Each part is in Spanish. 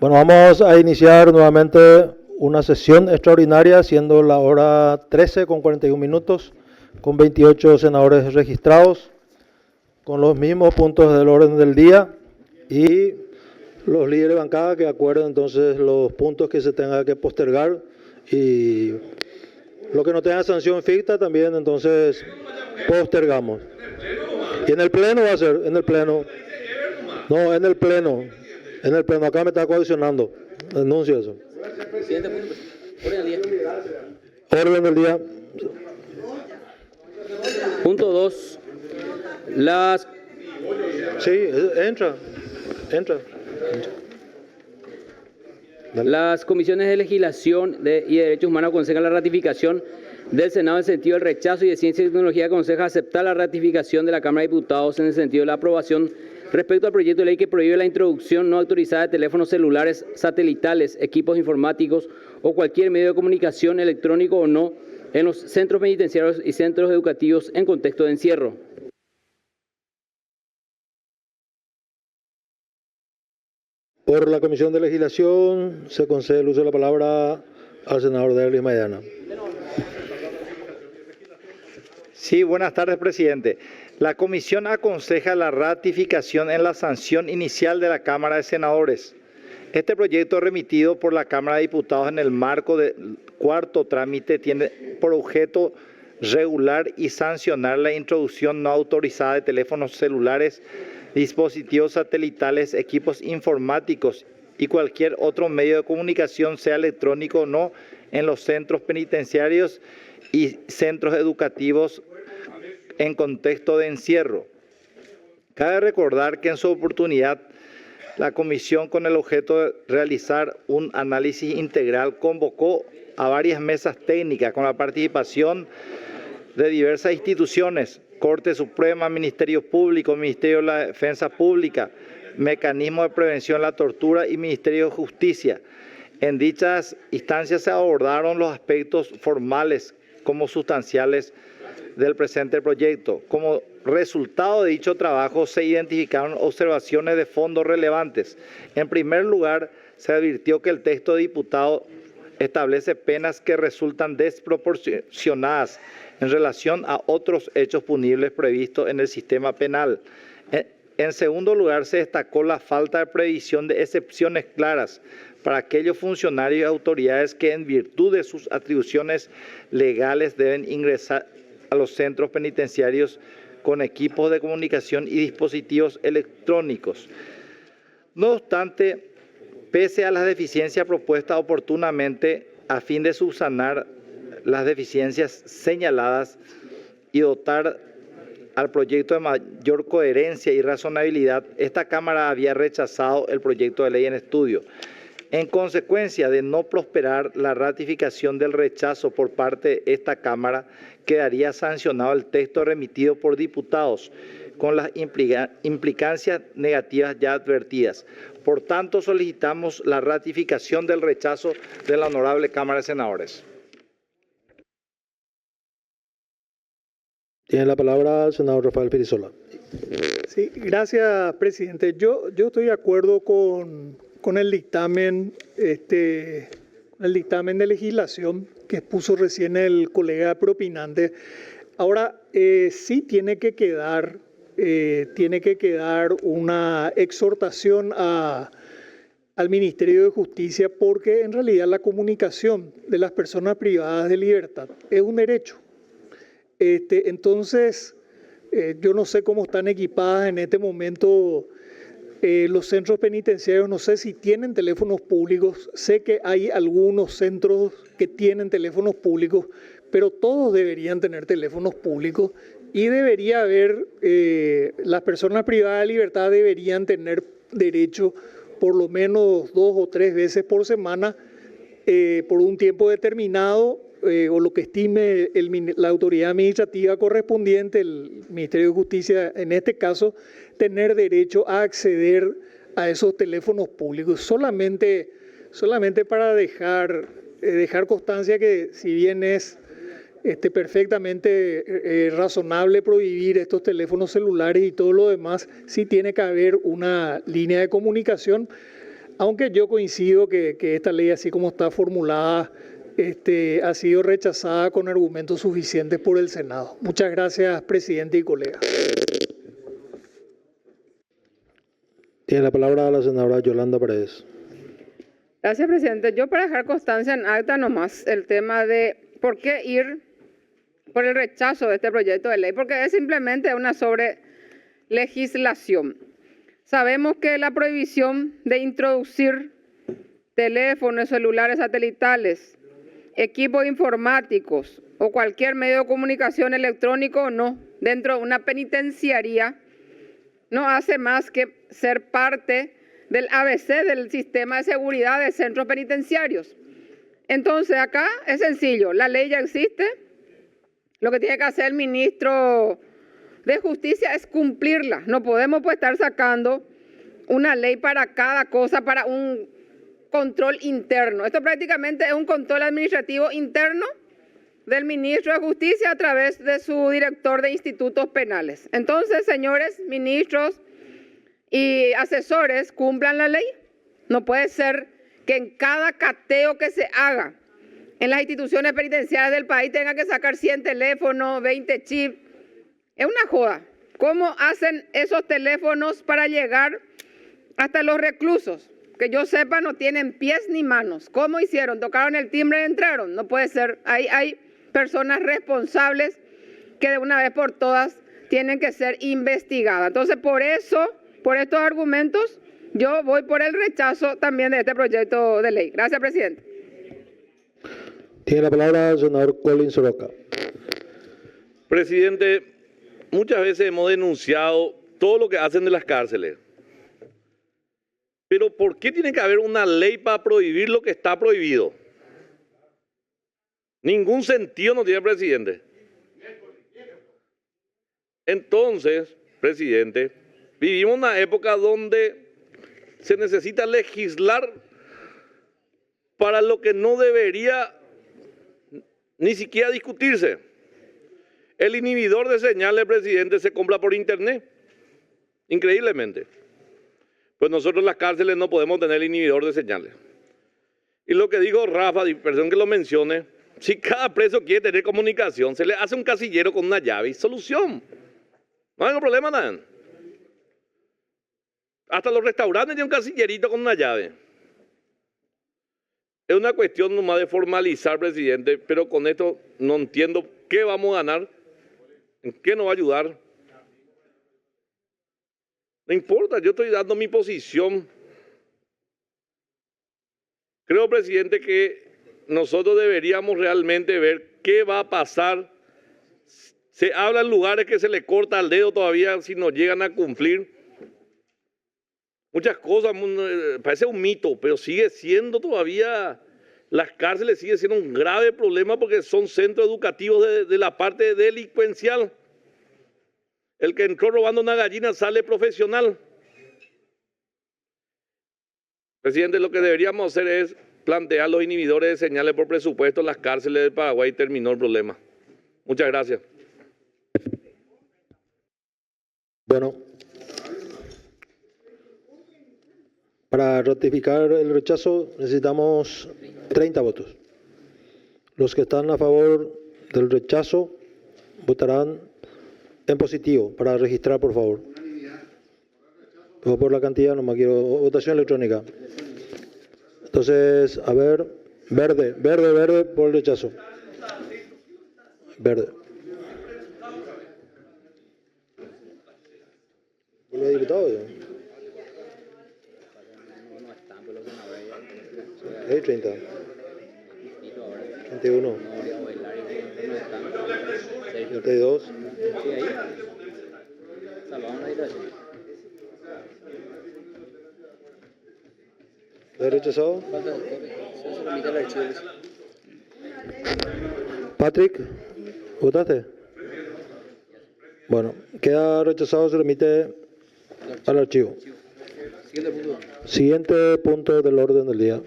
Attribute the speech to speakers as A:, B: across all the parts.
A: Bueno, vamos a iniciar nuevamente una sesión extraordinaria, siendo la hora 13 con 41 minutos, con 28 senadores registrados, con los mismos puntos del orden del día y los líderes de bancada que acuerden entonces los puntos que se tenga que postergar y lo que no tenga sanción ficta también entonces postergamos. Y en el pleno va a ser, en el pleno. No, en el pleno. En el pleno, acá me está coaccionando. Denuncio eso.
B: Orden del día.
A: Orden del día.
B: Punto 2.
A: Sí, entra.
B: Las comisiones de legislación y de derechos humanos aconsejan la ratificación del Senado en el sentido del rechazo, y de Ciencia y Tecnología aconseja aceptar la ratificación de la Cámara de Diputados en el sentido de la aprobación respecto al proyecto de ley que prohíbe la introducción no autorizada de teléfonos celulares, satelitales, equipos informáticos o cualquier medio de comunicación electrónico o no en los centros penitenciarios y centros educativos en contexto de encierro.
A: Por la Comisión de Legislación se concede el uso de la palabra al senador Derlis Maidana.
C: Sí, buenas tardes, presidente. La comisión aconseja la ratificación en la sanción inicial de la Cámara de Senadores. Este proyecto remitido por la Cámara de Diputados en el marco del cuarto trámite tiene por objeto regular y sancionar la introducción no autorizada de teléfonos celulares, dispositivos satelitales, equipos informáticos y cualquier otro medio de comunicación, sea electrónico o no, en los centros penitenciarios y centros educativos en contexto de encierro. Cabe recordar que en su oportunidad la comisión, con el objeto de realizar un análisis integral, convocó a varias mesas técnicas con la participación de diversas instituciones: Corte Suprema, Ministerio Público, Ministerio de la Defensa Pública, Mecanismo de Prevención de la Tortura y Ministerio de Justicia. En dichas instancias se abordaron los aspectos formales como sustanciales del presente proyecto. Como resultado de dicho trabajo se identificaron observaciones de fondo relevantes. En primer lugar, se advirtió que el texto de diputado establece penas que resultan desproporcionadas en relación a otros hechos punibles previstos en el sistema penal. En segundo lugar, se destacó la falta de previsión de excepciones claras para aquellos funcionarios y autoridades que, en virtud de sus atribuciones legales, deben ingresar a los centros penitenciarios con equipos de comunicación y dispositivos electrónicos. No obstante, pese a las deficiencias propuestas oportunamente a fin de subsanar las deficiencias señaladas y dotar al proyecto de mayor coherencia y razonabilidad, esta Cámara había rechazado el proyecto de ley en estudio. En consecuencia de no prosperar la ratificación del rechazo por parte de esta Cámara, quedaría sancionado el texto remitido por diputados con las implicancias negativas ya advertidas. Por tanto, solicitamos la ratificación del rechazo de la Honorable Cámara de Senadores.
A: Tiene la palabra el senador Rafael Pirisola.
D: Sí, gracias, presidente. Yo estoy de acuerdo con el dictamen, de legislación que expuso recién el colega propinante. Ahora, sí tiene que quedar una exhortación al Ministerio de Justicia, porque en realidad la comunicación de las personas privadas de libertad es un derecho. Entonces, yo no sé cómo están equipadas en este momento los centros penitenciarios. No sé si tienen teléfonos públicos. Sé que hay algunos centros que tienen teléfonos públicos, pero todos deberían tener teléfonos públicos, y debería haber, las personas privadas de libertad deberían tener derecho por lo menos 2 o 3 veces por semana, por un tiempo determinado, o lo que estime la autoridad administrativa correspondiente, el Ministerio de Justicia en este caso, tener derecho a acceder a esos teléfonos públicos. Solamente para dejar constancia que, si bien es perfectamente razonable prohibir estos teléfonos celulares y todo lo demás, sí tiene que haber una línea de comunicación. aunque yo coincido que esta ley, así como está formulada, ha sido rechazada con argumentos suficientes por el Senado. Muchas gracias, presidente y colegas.
A: Tiene la palabra la senadora Yolanda Paredes.
E: Gracias, presidente. Yo para dejar constancia en acta nomás el tema de por qué ir por el rechazo de este proyecto de ley, porque es simplemente una sobrelegislación. Sabemos que la prohibición de introducir teléfonos celulares satelitales, equipos informáticos o cualquier medio de comunicación electrónico o no dentro de una penitenciaría no hace más que ser parte del ABC del sistema de seguridad de centros penitenciarios. Entonces acá es sencillo, la ley ya existe, lo que tiene que hacer el ministro de Justicia es cumplirla. No podemos pues estar sacando una ley para cada cosa, para un control interno. Esto prácticamente es un control administrativo interno del ministro de Justicia a través de su director de institutos penales. Entonces, señores ministros y asesores, cumplan la ley. No puede ser que en cada cateo que se haga en las instituciones penitenciarias del país tenga que sacar 100 teléfonos, 20 chips. Es una joda. ¿Cómo hacen esos teléfonos para llegar hasta los reclusos? Que yo sepa, no tienen pies ni manos. ¿Cómo hicieron? ¿Tocaron el timbre y entraron? No puede ser. Ahí hay personas responsables que de una vez por todas tienen que ser investigadas. Entonces, por eso, por estos argumentos, yo voy por el rechazo también de este proyecto de ley. Gracias, presidente.
A: Tiene la palabra el senador Colin Soroka.
F: Presidente, muchas veces hemos denunciado todo lo que hacen de las cárceles. Pero ¿por qué tiene que haber una ley para prohibir lo que está prohibido? Ningún sentido no tiene, presidente. Entonces, presidente, vivimos una época donde se necesita legislar para lo que no debería ni siquiera discutirse. El inhibidor de señales, presidente, se compra por internet. Increíblemente. Pues nosotros en las cárceles no podemos tener el inhibidor de señales. Y lo que dijo Rafa, perdón que lo mencione, si cada preso quiere tener comunicación, se le hace un casillero con una llave y solución. No hay problema nada. Hasta los restaurantes tienen un casillerito con una llave. Es una cuestión nomás de formalizar, presidente, pero con esto no entiendo qué vamos a ganar, en qué nos va a ayudar. No importa, yo estoy dando mi posición. Creo, presidente, que nosotros deberíamos realmente ver qué va a pasar. Se habla en lugares que se le corta el dedo todavía si no llegan a cumplir. Muchas cosas, parece un mito, pero sigue siendo todavía, las cárceles sigue siendo un grave problema porque son centros educativos de la parte delincuencial. El que entró robando una gallina sale profesional. Presidente, lo que deberíamos hacer es plantear los inhibidores de señales por presupuesto en las cárceles del Paraguay y terminó el problema. Muchas gracias.
A: Bueno, para ratificar el rechazo necesitamos 30 votos. Los que están a favor del rechazo votarán en positivo para registrar, por favor. O por la cantidad, nomás quiero votación electrónica. Entonces, a ver, verde por el rechazo. Verde. ¿Vuelve a diputado? Hay 30. 31. 32. ¿Has rechazado? Patrick, ¿votaste? Bueno, queda rechazado, se remite al archivo. Siguiente punto del orden del día.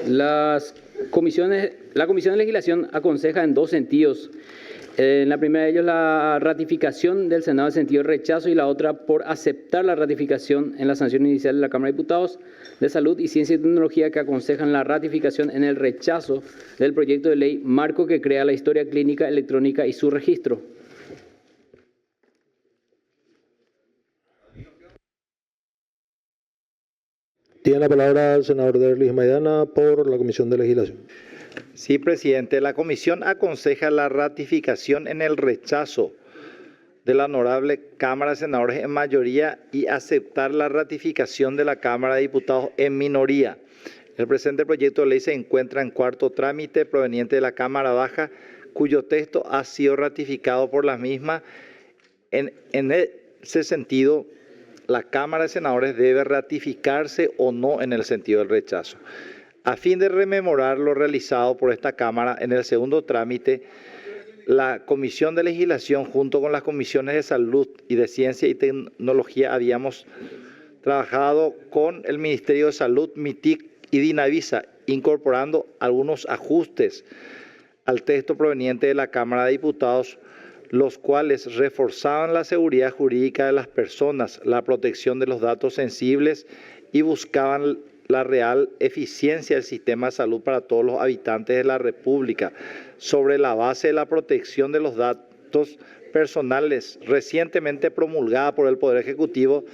B: La Comisión de Legislación aconseja en dos sentidos En la primera de ellos, la ratificación del Senado en sentido de rechazo y la otra por aceptar la ratificación en la sanción inicial de la Cámara de Diputados de Salud y Ciencia y Tecnología, que aconsejan la ratificación en el rechazo del proyecto de ley marco que crea la historia clínica electrónica y su registro.
A: Tiene la palabra el senador Derlis Maidana por la Comisión de Legislación.
C: Sí, presidente. La comisión aconseja la ratificación en el rechazo de la honorable Cámara de Senadores en mayoría y aceptar la ratificación de la Cámara de Diputados en minoría. El presente proyecto de ley se encuentra en cuarto trámite proveniente de la Cámara Baja, cuyo texto ha sido ratificado por la misma. En ese sentido, la Cámara de Senadores debe ratificarse o no en el sentido del rechazo. A fin de rememorar lo realizado por esta Cámara en el segundo trámite, la Comisión de Legislación junto con las Comisiones de Salud y de Ciencia y Tecnología habíamos trabajado con el Ministerio de Salud, MITIC y Dinavisa, incorporando algunos ajustes al texto proveniente de la Cámara de Diputados, los cuales reforzaban la seguridad jurídica de las personas, la protección de los datos sensibles y buscaban la real eficiencia del sistema de salud para todos los habitantes de la República, sobre la base de la protección de los datos personales recientemente promulgada por el Poder Ejecutivo.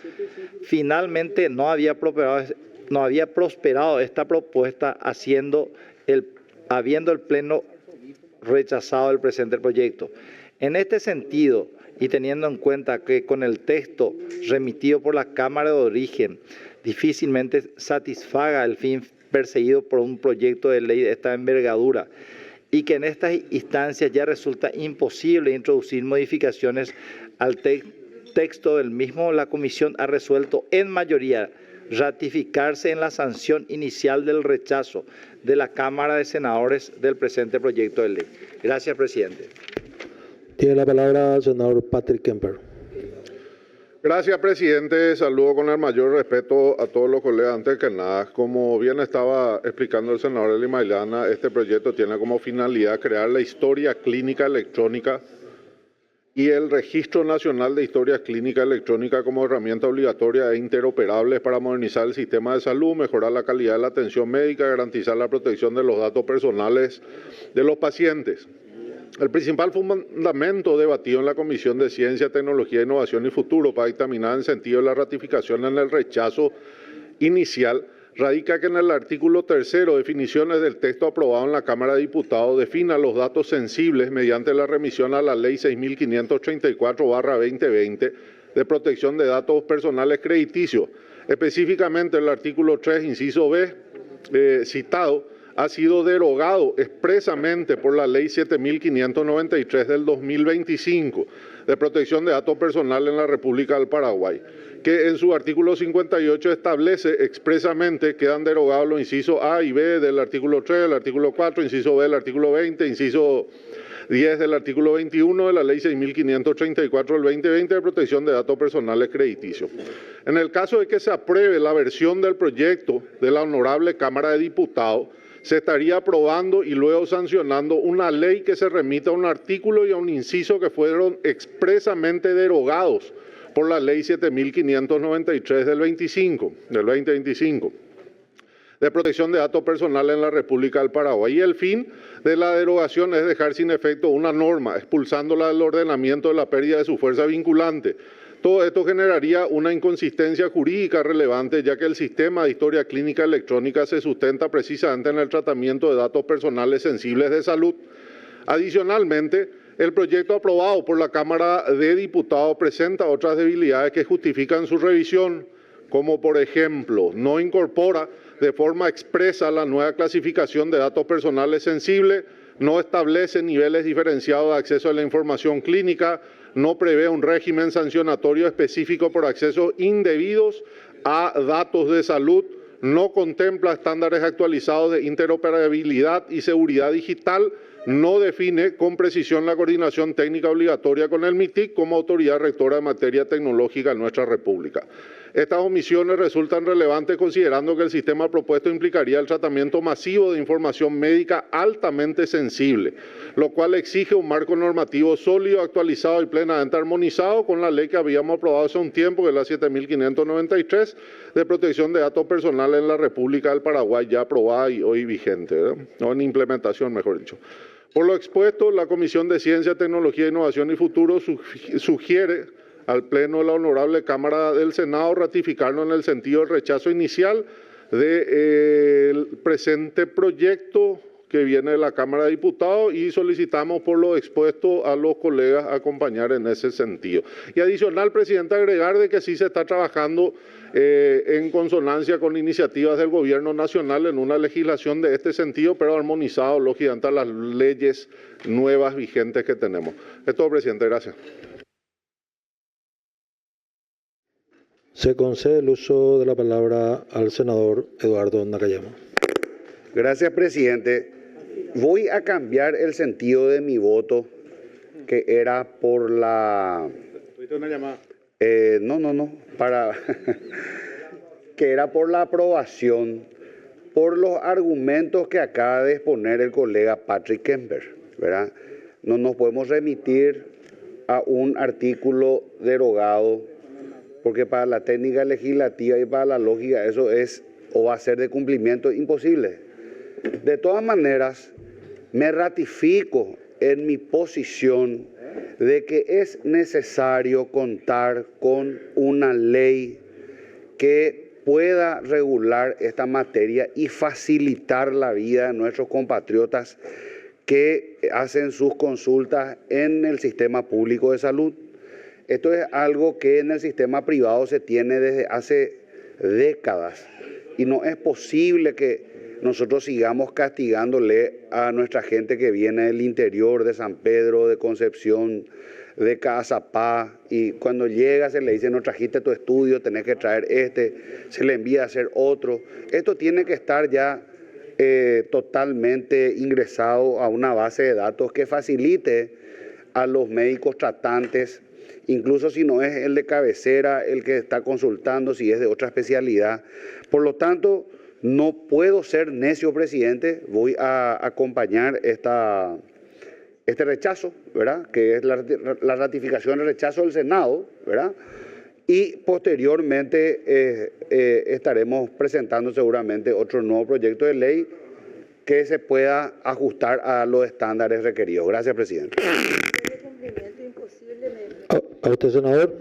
C: Finalmente no había prosperado esta propuesta, habiendo el Pleno rechazado el presente proyecto. En este sentido, y teniendo en cuenta que con el texto remitido por la Cámara de Origen difícilmente satisfaga el fin perseguido por un proyecto de ley de esta envergadura y que en estas instancias ya resulta imposible introducir modificaciones al texto del mismo, la Comisión ha resuelto en mayoría ratificarse en la sanción inicial del rechazo de la Cámara de Senadores del presente proyecto de ley. Gracias, presidente.
A: Tiene la palabra el senador Patrick Kemper.
G: Gracias, presidente. Saludo con el mayor respeto a todos los colegas. Antes que nada, como bien estaba explicando el senador Derlis Maidana, este proyecto tiene como finalidad crear la historia clínica electrónica y el Registro Nacional de Historias Clínicas Electrónicas como herramienta obligatoria e interoperable para modernizar el sistema de salud, mejorar la calidad de la atención médica, garantizar la protección de los datos personales de los pacientes. El principal fundamento debatido en la Comisión de Ciencia, Tecnología, Innovación y Futuro para dictaminar en sentido de la ratificación en el rechazo inicial radica que en el artículo 3, definiciones del texto aprobado en la Cámara de Diputados, defina los datos sensibles mediante la remisión a la Ley 6.534/2020 de protección de datos personales crediticios. Específicamente el artículo 3, inciso B, citado, ha sido derogado expresamente por la Ley 7.593 del 2025 de protección de datos personales en la República del Paraguay, que en su artículo 58 establece expresamente que quedan derogados los incisos A y B del artículo 3, del artículo 4, inciso B del artículo 20, inciso 10 del artículo 21 de la Ley 6.534 del 2020 de protección de datos personales crediticios. En el caso de que se apruebe la versión del proyecto de la Honorable Cámara de Diputados, se estaría aprobando y luego sancionando una ley que se remita a un artículo y a un inciso que fueron expresamente derogados por la Ley 7.593 del 2025, de protección de datos personales en la República del Paraguay. Y el fin de la derogación es dejar sin efecto una norma, expulsándola del ordenamiento de la pérdida de su fuerza vinculante. Todo esto generaría una inconsistencia jurídica relevante, ya que el sistema de historia clínica electrónica se sustenta precisamente en el tratamiento de datos personales sensibles de salud. Adicionalmente, el proyecto aprobado por la Cámara de Diputados presenta otras debilidades que justifican su revisión, como por ejemplo, no incorpora de forma expresa la nueva clasificación de datos personales sensibles, no establece niveles diferenciados de acceso a la información clínica, no prevé un régimen sancionatorio específico por accesos indebidos a datos de salud, no contempla estándares actualizados de interoperabilidad y seguridad digital, no define con precisión la coordinación técnica obligatoria con el MITIC como autoridad rectora de materia tecnológica en nuestra República. Estas omisiones resultan relevantes considerando que el sistema propuesto implicaría el tratamiento masivo de información médica altamente sensible, lo cual exige un marco normativo sólido, actualizado y plenamente armonizado con la ley que habíamos aprobado hace un tiempo, que es la 7593, de protección de datos personales en la República del Paraguay, ya aprobada y hoy vigente, ¿verdad? O en implementación, mejor dicho. Por lo expuesto, la Comisión de Ciencia, Tecnología, Innovación y Futuro sugiere al Pleno de la Honorable Cámara del Senado ratificarlo en el sentido del rechazo inicial del presente proyecto que viene de la Cámara de Diputados y solicitamos por lo expuesto a los colegas acompañar en ese sentido. Y adicional, presidente, agregar de que sí se está trabajando en consonancia con iniciativas del Gobierno Nacional en una legislación de este sentido, pero armonizado, lógicamente, a las leyes nuevas vigentes que tenemos. Es todo, presidente. Gracias.
A: Se concede el uso de la palabra al senador Eduardo Nakayama.
H: Gracias, presidente. Voy a cambiar el sentido de mi voto, que era por la...
C: ¿Tuviste una llamada?
H: que era por la aprobación, por los argumentos que acaba de exponer el colega Patrick Kemper, ¿verdad? No nos podemos remitir a un artículo derogado, porque para la técnica legislativa y para la lógica eso es o va a ser de cumplimiento imposible. De todas maneras, me ratifico en mi posición de que es necesario contar con una ley que pueda regular esta materia y facilitar la vida de nuestros compatriotas que hacen sus consultas en el sistema público de salud. Esto es algo que en el sistema privado se tiene desde hace décadas y no es posible que nosotros sigamos castigándole a nuestra gente que viene del interior de San Pedro, de Concepción, de Cazapá, y cuando llega se le dice no trajiste tu estudio, tenés que traer se le envía a hacer otro. Esto tiene que estar ya totalmente ingresado a una base de datos que facilite a los médicos tratantes, incluso si no es el de cabecera el que está consultando, si es de otra especialidad. Por lo tanto, no puedo ser necio, presidente, voy a acompañar este rechazo, ¿verdad? Que es la ratificación del rechazo del Senado, ¿verdad? Y posteriormente estaremos presentando seguramente otro nuevo proyecto de ley que se pueda ajustar a los estándares requeridos. Gracias, presidente.
A: ¿A usted, senador?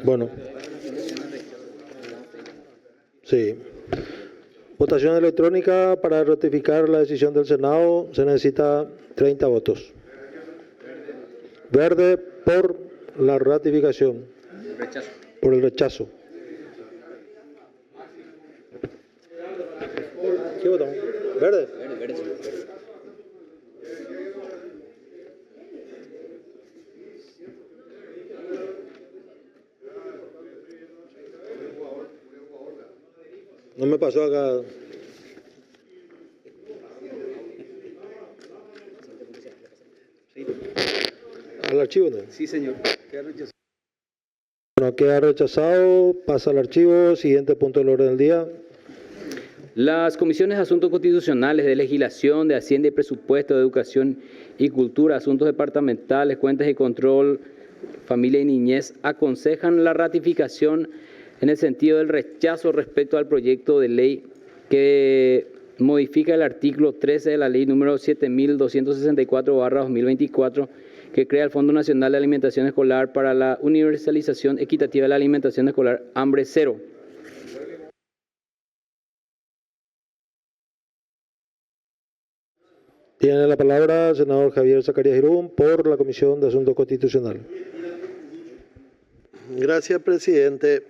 A: Bueno. Sí. Votación electrónica para ratificar la decisión del Senado. Se necesita 30 votos. Verde por la ratificación.
B: Rechazo.
A: Por el rechazo. ¿Qué votamos? Verde.
B: Verde.
A: No me pasó acá. ¿Al archivo, no?
B: Sí, señor.
A: Bueno, queda rechazado. Pasa al archivo. Siguiente punto del orden del día.
B: Las comisiones de Asuntos Constitucionales, de Legislación, de Hacienda y Presupuesto, de Educación y Cultura, Asuntos Departamentales, Cuentas y Control, Familia y Niñez, aconsejan la ratificación en el sentido del rechazo respecto al proyecto de ley que modifica el artículo 13 de la ley número 7264/2024, que crea el Fondo Nacional de Alimentación Escolar para la universalización equitativa de la alimentación escolar Hambre Cero.
A: Tiene la palabra el senador Javier Zacarías Girón por la Comisión de Asuntos Constitucionales.
I: Gracias, presidente.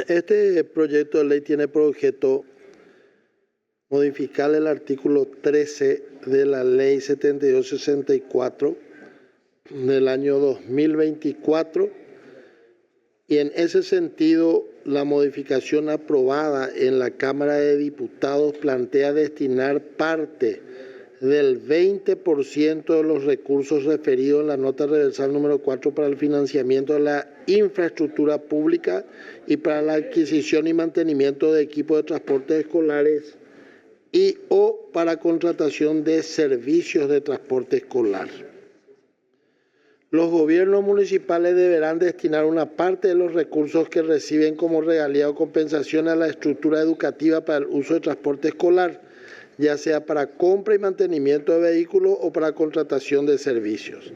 I: Este proyecto de ley tiene por objeto modificar el artículo 13 de la ley 7264 del año 2024 y en ese sentido la modificación aprobada en la Cámara de Diputados plantea destinar parte del 20% de los recursos referidos en la nota reversal número 4 para el financiamiento de la infraestructura pública y para la adquisición y mantenimiento de equipos de transporte escolares y o para contratación de servicios de transporte escolar. Los gobiernos municipales deberán destinar una parte de los recursos que reciben como regalía o compensación a la estructura educativa para el uso de transporte escolar, ya sea para compra y mantenimiento de vehículos o para contratación de servicios.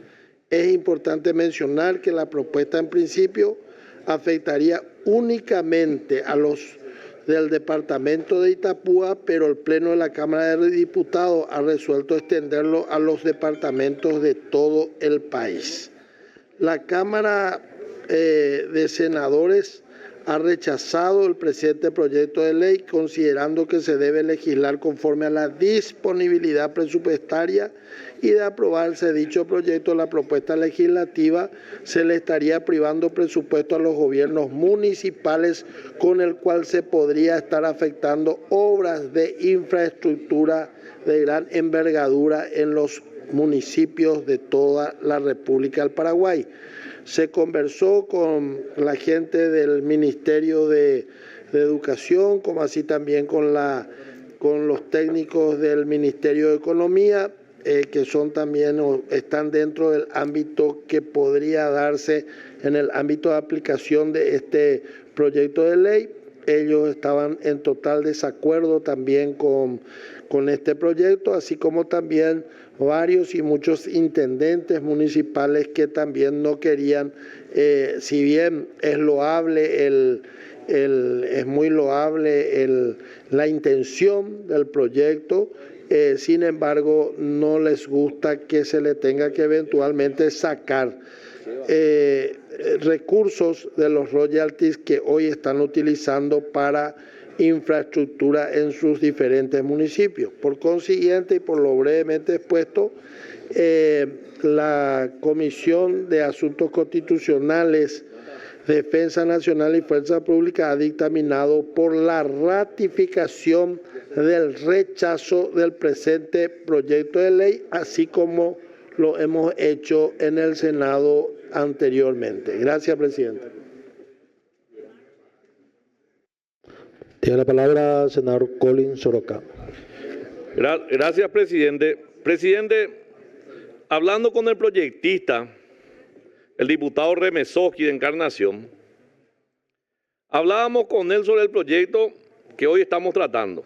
I: Es importante mencionar que la propuesta en principio afectaría únicamente a los del departamento de Itapúa, pero el Pleno de la Cámara de Diputados ha resuelto extenderlo a los departamentos de todo el país. La Cámara de Senadores ha rechazado el presente proyecto de ley, considerando que se debe legislar conforme a la disponibilidad presupuestaria y de aprobarse dicho proyecto, la propuesta legislativa se le estaría privando presupuesto a los gobiernos municipales, con el cual se podría estar afectando obras de infraestructura de gran envergadura en los municipios de toda la República del Paraguay. Se conversó con la gente del Ministerio de Educación, como así también con los técnicos del Ministerio de Economía, que son también o están dentro del ámbito que podría darse en el ámbito de aplicación de este proyecto de ley. Ellos estaban en total desacuerdo también con este proyecto, así como también varios y muchos intendentes municipales que también no querían, si bien es loable es muy loable la intención del proyecto, sin embargo no les gusta que se le tenga que eventualmente sacar recursos de los royalties que hoy están utilizando para infraestructura en sus diferentes municipios. Por consiguiente, y por lo brevemente expuesto, la Comisión de Asuntos Constitucionales, Defensa Nacional y Fuerza Pública ha dictaminado por la ratificación del rechazo del presente proyecto de ley, así como lo hemos hecho en el Senado anteriormente. Gracias, presidente.
A: Tiene la palabra el senador Colin Soroka.
F: Gracias, presidente. Presidente, hablando con el proyectista, el diputado Remesoski de Encarnación, hablábamos con él sobre el proyecto que hoy estamos tratando.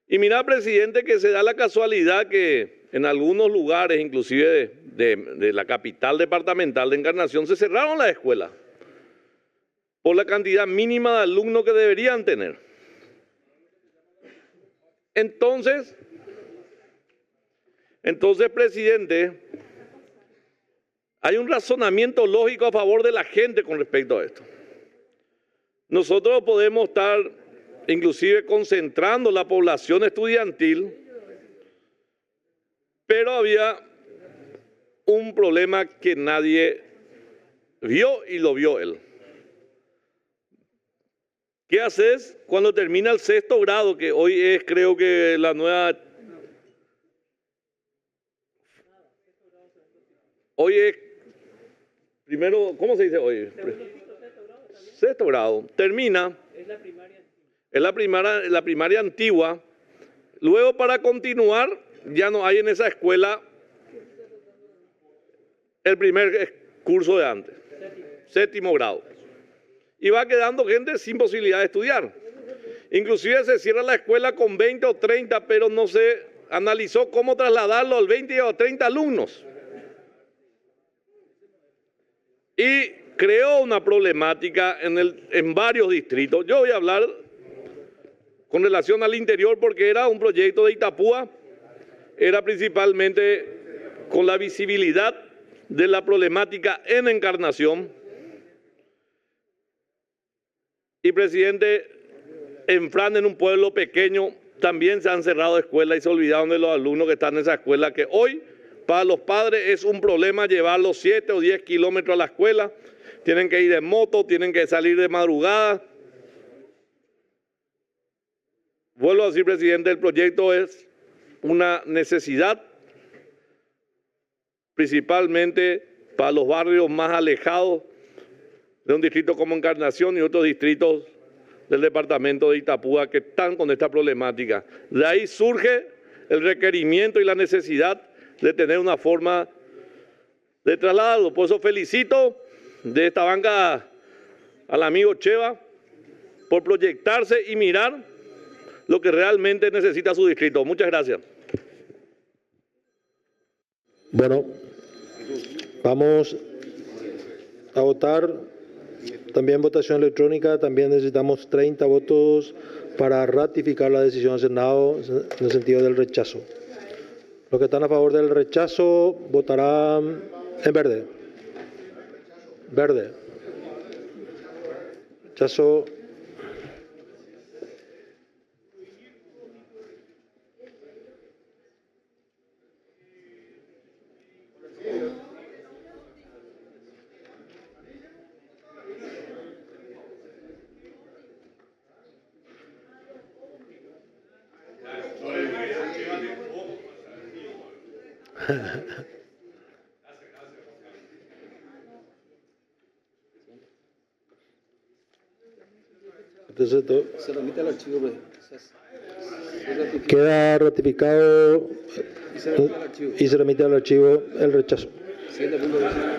F: Y mira, presidente, que se da la casualidad que en algunos lugares, inclusive de la capital departamental de Encarnación, se cerraron las escuelas por la cantidad mínima de alumnos que deberían tener. Entonces, presidente, hay un razonamiento lógico a favor de la gente con respecto a esto. Nosotros podemos estar inclusive concentrando la población estudiantil, pero había un problema que nadie vio y lo vio él. ¿Qué haces cuando termina el sexto grado, que hoy es, creo que la nueva... Hoy es, primero, ¿cómo se dice hoy? Sexto grado. Termina. Es la primaria antigua. Luego, para continuar, ya no hay en esa escuela el primer curso de antes. Séptimo grado. Y va quedando gente sin posibilidad de estudiar. Inclusive se cierra la escuela con 20 o 30, pero no se analizó cómo trasladarlo al 20 o 30 alumnos. Y creó una problemática en varios distritos. Yo voy a hablar con relación al interior porque era un proyecto de Itapúa, era principalmente con la visibilidad de la problemática en Encarnación. Y, presidente, en Fran, en un pueblo pequeño, también se han cerrado escuelas y se olvidaron de los alumnos que están en esa escuela, que hoy para los padres es un problema llevarlos 7 o 10 kilómetros a la escuela. Tienen que ir en moto, tienen que salir de madrugada. Vuelvo a decir, presidente, el proyecto es una necesidad, principalmente para los barrios más alejados de un distrito como Encarnación y otros distritos del departamento de Itapúa que están con esta problemática. De ahí surge el requerimiento y la necesidad de tener una forma de traslado. Por eso felicito de esta banca al amigo Cheva por proyectarse y mirar lo que realmente necesita su distrito. Muchas gracias.
A: Bueno, vamos a votar. También votación electrónica. También necesitamos 30 votos para ratificar la decisión del Senado en el sentido del rechazo. Los que están a favor del rechazo votarán en verde. Verde. Rechazo. Entonces,
B: Se remite al archivo, pues.
A: queda ratificado y se remite al archivo el rechazo.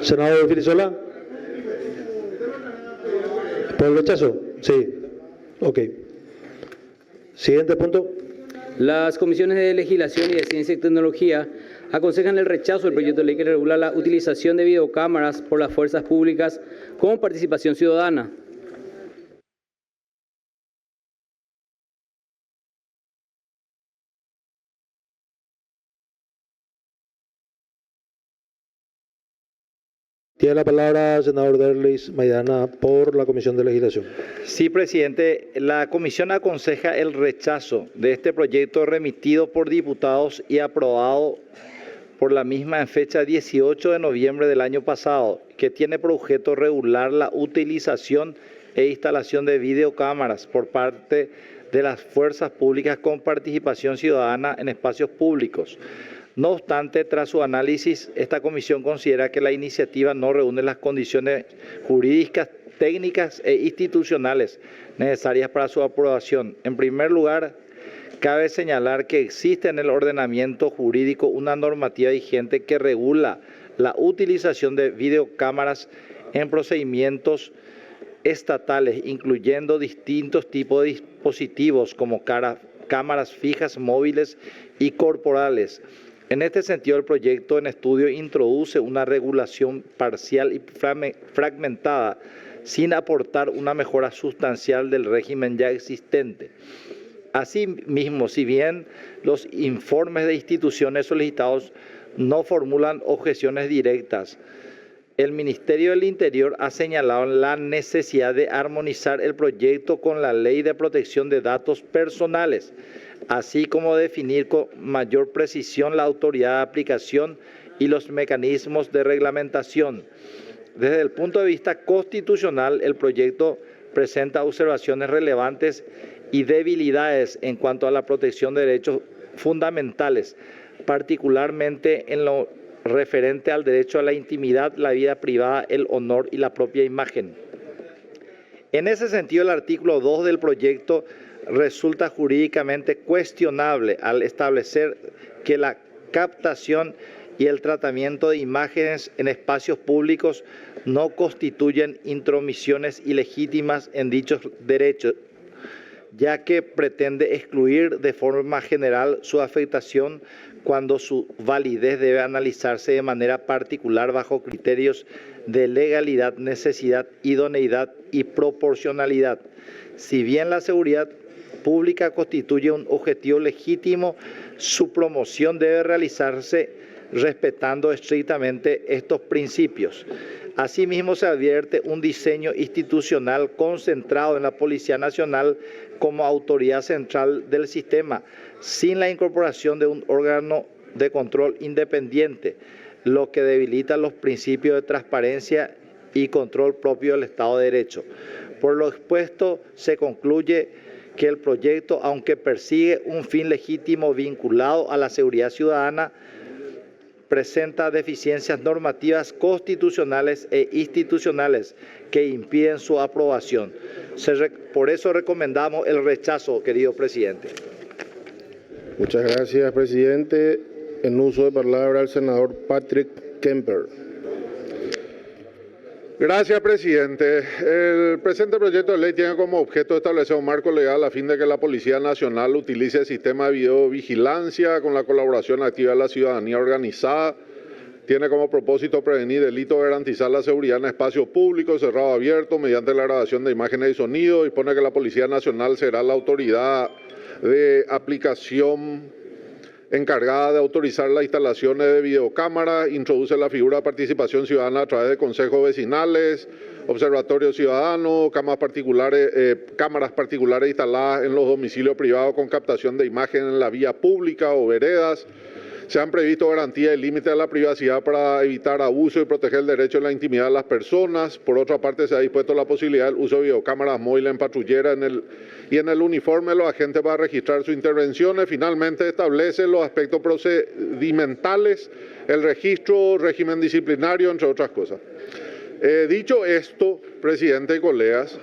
A: Senador Filisola. ¿Por el rechazo? Sí. Ok. Siguiente punto.
B: Las comisiones de legislación y de ciencia y tecnología aconsejan el rechazo del proyecto de ley que regula la utilización de videocámaras por las fuerzas públicas como participación ciudadana.
A: Tiene la palabra el senador Derlis Maidana por la Comisión de Legislación.
C: Sí, presidente. La comisión aconseja el rechazo de este proyecto remitido por diputados y aprobado por la misma en fecha 18 de noviembre del año pasado, que tiene por objeto regular la utilización e instalación de videocámaras por parte de las fuerzas públicas con participación ciudadana en espacios públicos. No obstante, tras su análisis, esta comisión considera que la iniciativa no reúne las condiciones jurídicas, técnicas e institucionales necesarias para su aprobación. En primer lugar, cabe señalar que existe en el ordenamiento jurídico una normativa vigente que regula la utilización de videocámaras en procedimientos estatales, incluyendo distintos tipos de dispositivos como cámaras fijas, móviles y corporales. En este sentido, el proyecto en estudio introduce una regulación parcial y fragmentada, sin aportar una mejora sustancial del régimen ya existente. Asimismo, si bien los informes de instituciones solicitados no formulan objeciones directas, el Ministerio del Interior ha señalado la necesidad de armonizar el proyecto con la Ley de Protección de Datos Personales, así como definir con mayor precisión la autoridad de aplicación y los mecanismos de reglamentación. Desde el punto de vista constitucional, el proyecto presenta observaciones relevantes y debilidades en cuanto a la protección de derechos fundamentales, particularmente en lo referente al derecho a la intimidad, la vida privada, el honor y la propia imagen. En ese sentido, el artículo 2 del proyecto resulta jurídicamente cuestionable al establecer que la captación y el tratamiento de imágenes en espacios públicos no constituyen intromisiones ilegítimas en dichos derechos, ya que pretende excluir de forma general su afectación cuando su validez debe analizarse de manera particular bajo criterios de legalidad, necesidad, idoneidad y proporcionalidad. Si bien la seguridad pública constituye un objetivo legítimo, su promoción debe realizarse respetando estrictamente estos principios. Asimismo, se advierte un diseño institucional concentrado en la Policía Nacional como autoridad central del sistema, sin la incorporación de un órgano de control independiente, lo que debilita los principios de transparencia y control propio del Estado de Derecho. Por lo expuesto, se concluye que el proyecto, aunque persigue un fin legítimo vinculado a la seguridad ciudadana, presenta deficiencias normativas constitucionales e institucionales que impiden su aprobación. Por eso recomendamos el rechazo, querido presidente.
I: Muchas gracias, presidente. En uso de palabra el senador Patrick Kemper.
G: Gracias, presidente. El presente proyecto de ley tiene como objeto establecer un marco legal a fin de que la Policía Nacional utilice el sistema de videovigilancia con la colaboración activa de la ciudadanía organizada. Tiene como propósito prevenir delitos, garantizar la seguridad en espacios públicos, cerrado abierto, mediante la grabación de imágenes y sonido. Dispone que la Policía Nacional será la autoridad de aplicación encargada de autorizar las instalaciones de videocámaras, introduce la figura de participación ciudadana a través de consejos vecinales, observatorios ciudadanos, cámaras particulares instaladas en los domicilios privados con captación de imagen en la vía pública o veredas. Se han previsto garantías y límites a la privacidad para evitar abuso y proteger el derecho a la intimidad de las personas. Por otra parte, se ha dispuesto la posibilidad del uso de videocámaras móviles en patrullera y en el uniforme de los agentes para registrar sus intervenciones. Finalmente, establece los aspectos procedimentales, el registro, régimen disciplinario, entre otras cosas. Dicho esto, presidente y colegas,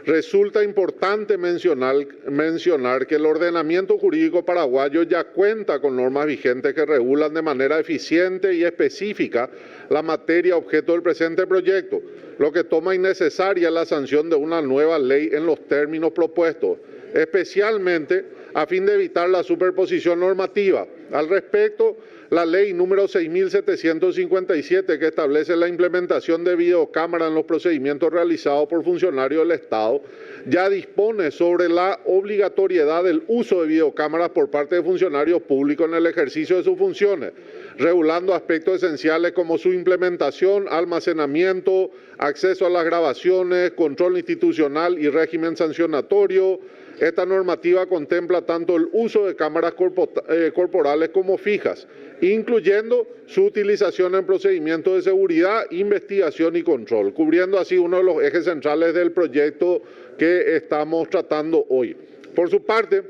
G: resulta importante mencionar que el ordenamiento jurídico paraguayo ya cuenta con normas vigentes que regulan de manera eficiente y específica la materia objeto del presente proyecto, lo que toma innecesaria la sanción de una nueva ley en los términos propuestos, especialmente a fin de evitar la superposición normativa. Al respecto, la ley número 6.757, que establece la implementación de videocámara en los procedimientos realizados por funcionarios del Estado, ya dispone sobre la obligatoriedad del uso de videocámaras por parte de funcionarios públicos en el ejercicio de sus funciones, regulando aspectos esenciales como su implementación, almacenamiento, acceso a las grabaciones, control institucional y régimen sancionatorio. Esta normativa contempla tanto el uso de cámaras corporales como fijas, incluyendo su utilización en procedimientos de seguridad, investigación y control, cubriendo así uno de los ejes centrales del proyecto que estamos tratando hoy. Por su parte,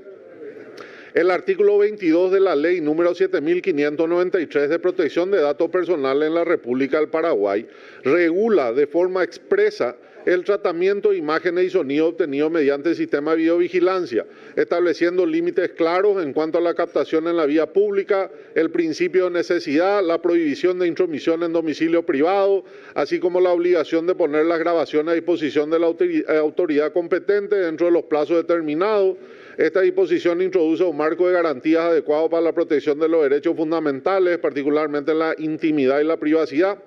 G: el artículo 22 de la ley número 7.593 de protección de datos personales en la República del Paraguay regula de forma expresa el tratamiento de imágenes y sonido obtenido mediante el sistema de videovigilancia, estableciendo límites claros en cuanto a la captación en la vía pública, el principio de necesidad, la prohibición de intromisión en domicilio privado, así como la obligación de poner las grabaciones a disposición de la autoridad competente dentro de los plazos determinados. Esta disposición introduce un marco de garantías adecuado para la protección de los derechos fundamentales, particularmente la intimidad y la privacidad.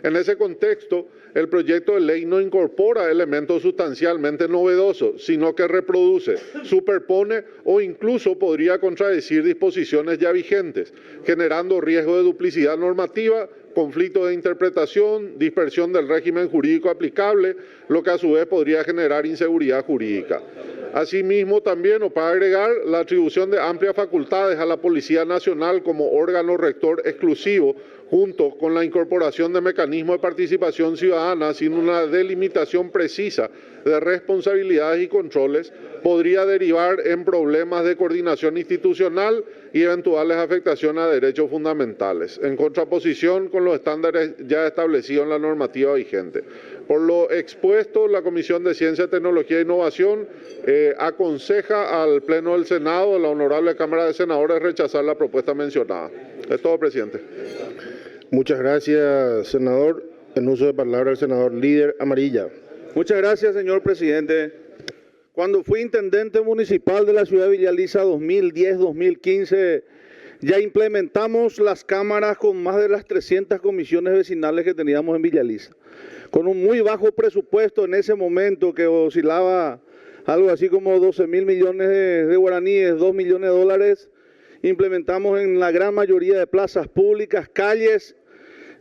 G: En ese contexto, el proyecto de ley no incorpora elementos sustancialmente novedosos, sino que reproduce, superpone o incluso podría contradecir disposiciones ya vigentes, generando riesgo de duplicidad normativa, conflicto de interpretación, dispersión del régimen jurídico aplicable, lo que a su vez podría generar inseguridad jurídica. Asimismo, también, o para agregar, la atribución de amplias facultades a la Policía Nacional como órgano rector exclusivo, junto con la incorporación de mecanismos de participación ciudadana sin una delimitación precisa de responsabilidades y controles, podría derivar en problemas de coordinación institucional y eventuales afectaciones a derechos fundamentales, en contraposición con los estándares ya establecidos en la normativa vigente. Por lo expuesto, la Comisión de Ciencia, Tecnología e Innovación aconseja al Pleno del Senado, a la Honorable Cámara de Senadores, rechazar la propuesta mencionada. Es todo, presidente.
I: Muchas gracias, senador. En uso de palabra el senador líder Amarilla.
J: Muchas gracias, señor presidente. Cuando fui intendente municipal de la ciudad de Villaliza 2010-2015, ya implementamos las cámaras con más de las 300 comisiones vecinales que teníamos en Villaliza. Con un muy bajo presupuesto en ese momento, que oscilaba algo así como 12.000 millones de guaraníes, 2 millones de dólares, implementamos en la gran mayoría de plazas públicas, calles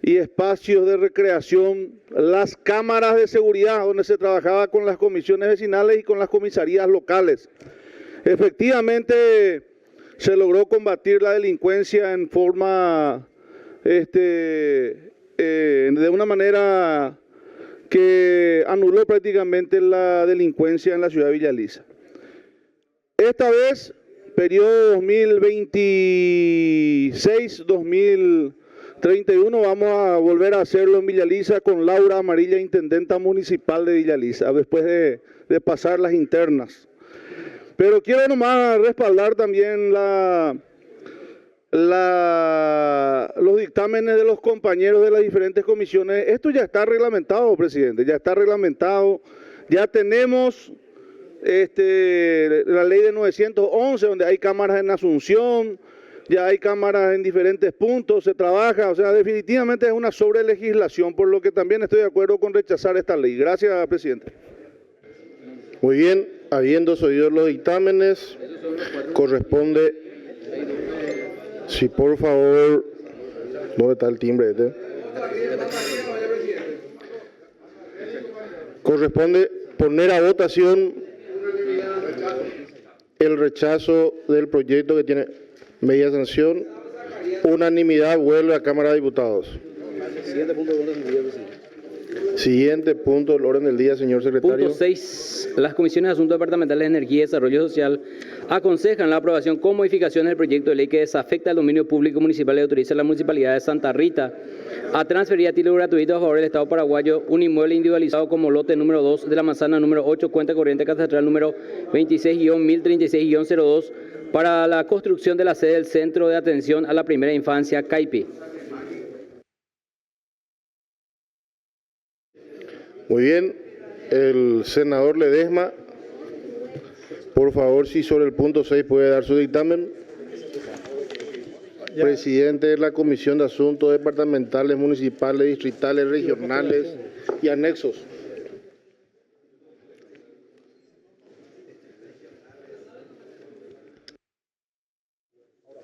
J: y espacios de recreación las cámaras de seguridad, donde se trabajaba con las comisiones vecinales y con las comisarías locales. Efectivamente, se logró combatir la delincuencia en forma, de una manera que anuló prácticamente la delincuencia en la ciudad de Villaliza. Esta vez, periodo 2026-2031, vamos a volver a hacerlo en Villa Lisa con Laura Amarilla, intendenta municipal de Villa Lisa, después de pasar las internas. Pero quiero nomás respaldar también los dictámenes de los compañeros de las diferentes comisiones. Esto ya está reglamentado, presidente, ya está reglamentado. Ya tenemos la ley de 911, donde hay cámaras en Asunción, ya hay cámaras en diferentes puntos, se trabaja, o sea, definitivamente es una sobrelegislación, por lo que también estoy de acuerdo con rechazar esta ley. Gracias, presidente.
I: Muy bien, habiendo oído los dictámenes, corresponde, si por favor, ¿dónde está el timbre este? Corresponde poner a votación el rechazo del proyecto que tiene media sanción. Unanimidad, vuelve a Cámara de Diputados. Siguiente punto del orden del día, señor secretario.
B: Punto 6. Las comisiones de Asuntos Departamentales de Energía y Desarrollo Social aconsejan la aprobación con modificaciones del proyecto de ley que desafecta el dominio público municipal y autoriza a la Municipalidad de Santa Rita a transferir a título gratuito a favor del Estado paraguayo un inmueble individualizado como lote número 2 de la manzana número 8, cuenta corriente catastral número 26-1036-02 para la construcción de la sede del Centro de Atención a la Primera Infancia, CAIPI.
I: Muy bien, el senador Ledesma, por favor, si sobre el punto 6 puede dar su dictamen. Presidente de la Comisión de Asuntos Departamentales, Municipales, Distritales, Regionales y Anexos.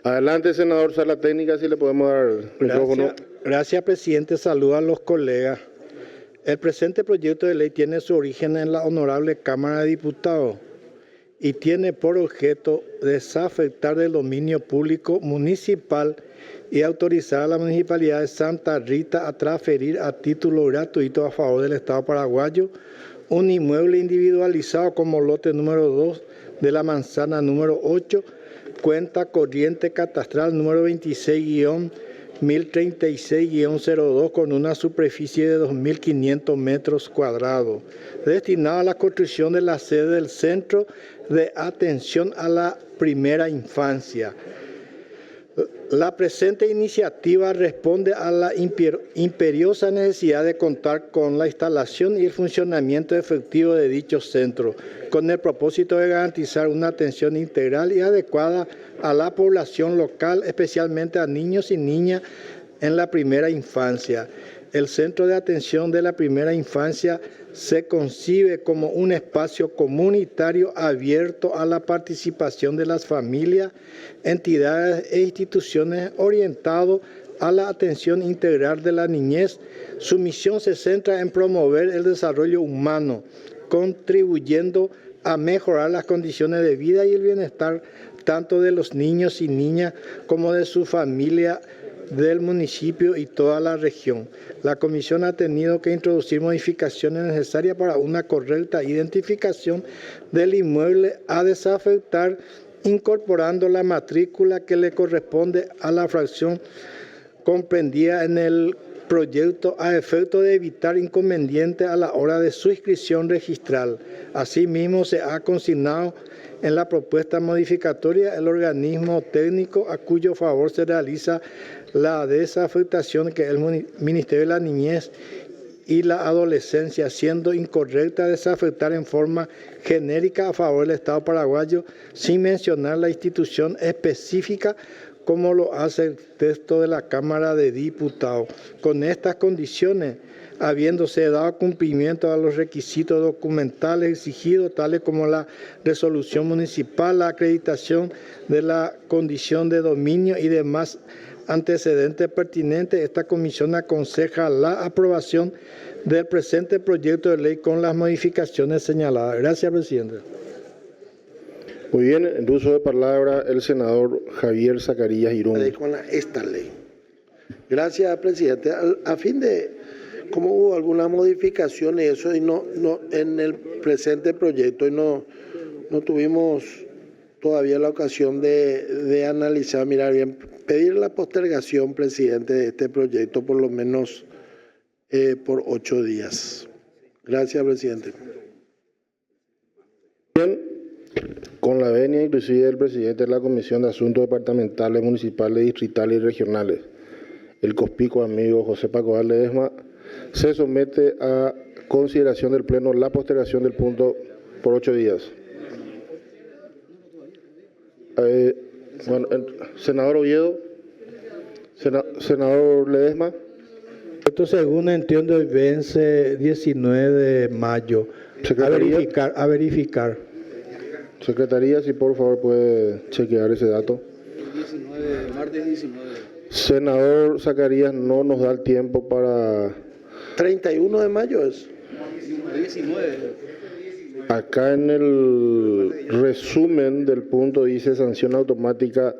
I: Adelante, senador Sala Técnica, si le podemos dar el micrófono.
K: Gracias, presidente. Saludos a los colegas. El presente proyecto de ley tiene su origen en la Honorable Cámara de Diputados y tiene por objeto desafectar del dominio público municipal y autorizar a la Municipalidad de Santa Rita a transferir a título gratuito a favor del Estado paraguayo un inmueble individualizado como lote número 2 de la manzana número 8, cuenta corriente catastral número 26-1036-02 con una superficie de 2.500 metros cuadrados, destinado a la construcción de la sede del Centro de Atención a la Primera Infancia. La presente iniciativa responde a la imperiosa necesidad de contar con la instalación y el funcionamiento efectivo de dicho centro, con el propósito de garantizar una atención integral y adecuada a la población local, especialmente a niños y niñas en la primera infancia. El Centro de Atención de la Primera Infancia se concibe como un espacio comunitario abierto a la participación de las familias, entidades e instituciones orientado a la atención integral de la niñez. Su misión se centra en promover el desarrollo humano, contribuyendo a mejorar las condiciones de vida y el bienestar tanto de los niños y niñas como de su familia, del municipio y toda la región. La Comisión ha tenido que introducir modificaciones necesarias para una correcta identificación del inmueble a desafectar, incorporando la matrícula que le corresponde a la fracción comprendida en el proyecto a efecto de evitar inconvenientes a la hora de su inscripción registral. Asimismo, se ha consignado en la propuesta modificatoria el organismo técnico a cuyo favor se realiza la desafectación, que es el Ministerio de la Niñez y la Adolescencia, siendo incorrecta desafectar en forma genérica a favor del Estado paraguayo sin mencionar la institución específica como lo hace el texto de la Cámara de Diputados. Con estas condiciones, habiéndose dado cumplimiento a los requisitos documentales exigidos, tales como la resolución municipal, la acreditación de la condición de dominio y demás antecedentes pertinentes, esta comisión aconseja la aprobación del presente proyecto de ley con las modificaciones señaladas. Gracias, presidente.
I: Muy bien, en uso de palabra el senador Javier Zacarías Irún.
L: Con esta ley. Gracias, presidente. A fin de, como hubo algunas modificaciones eso y no en el presente proyecto y no tuvimos
I: todavía la ocasión de analizar, mirar bien, pedir la postergación, presidente, de este proyecto por lo menos por 8 días. Gracias, presidente.
K: Bien, con la venia inclusive del presidente de la Comisión de Asuntos Departamentales, Municipales, Distritales y Regionales, el COSPICO amigo José Paco Ledesma, se somete a consideración del Pleno la postergación del punto por 8 días. Senador Oviedo, senador Ledesma.
M: Esto, según entiendo, vence 19 de mayo. A verificar.
K: Secretaría, si por favor puede chequear ese dato.
N: Martes 19.
K: Senador Zacarías, no nos da el tiempo para...
I: 31 de mayo es.
N: 19.
K: Acá en el resumen del punto dice sanción automática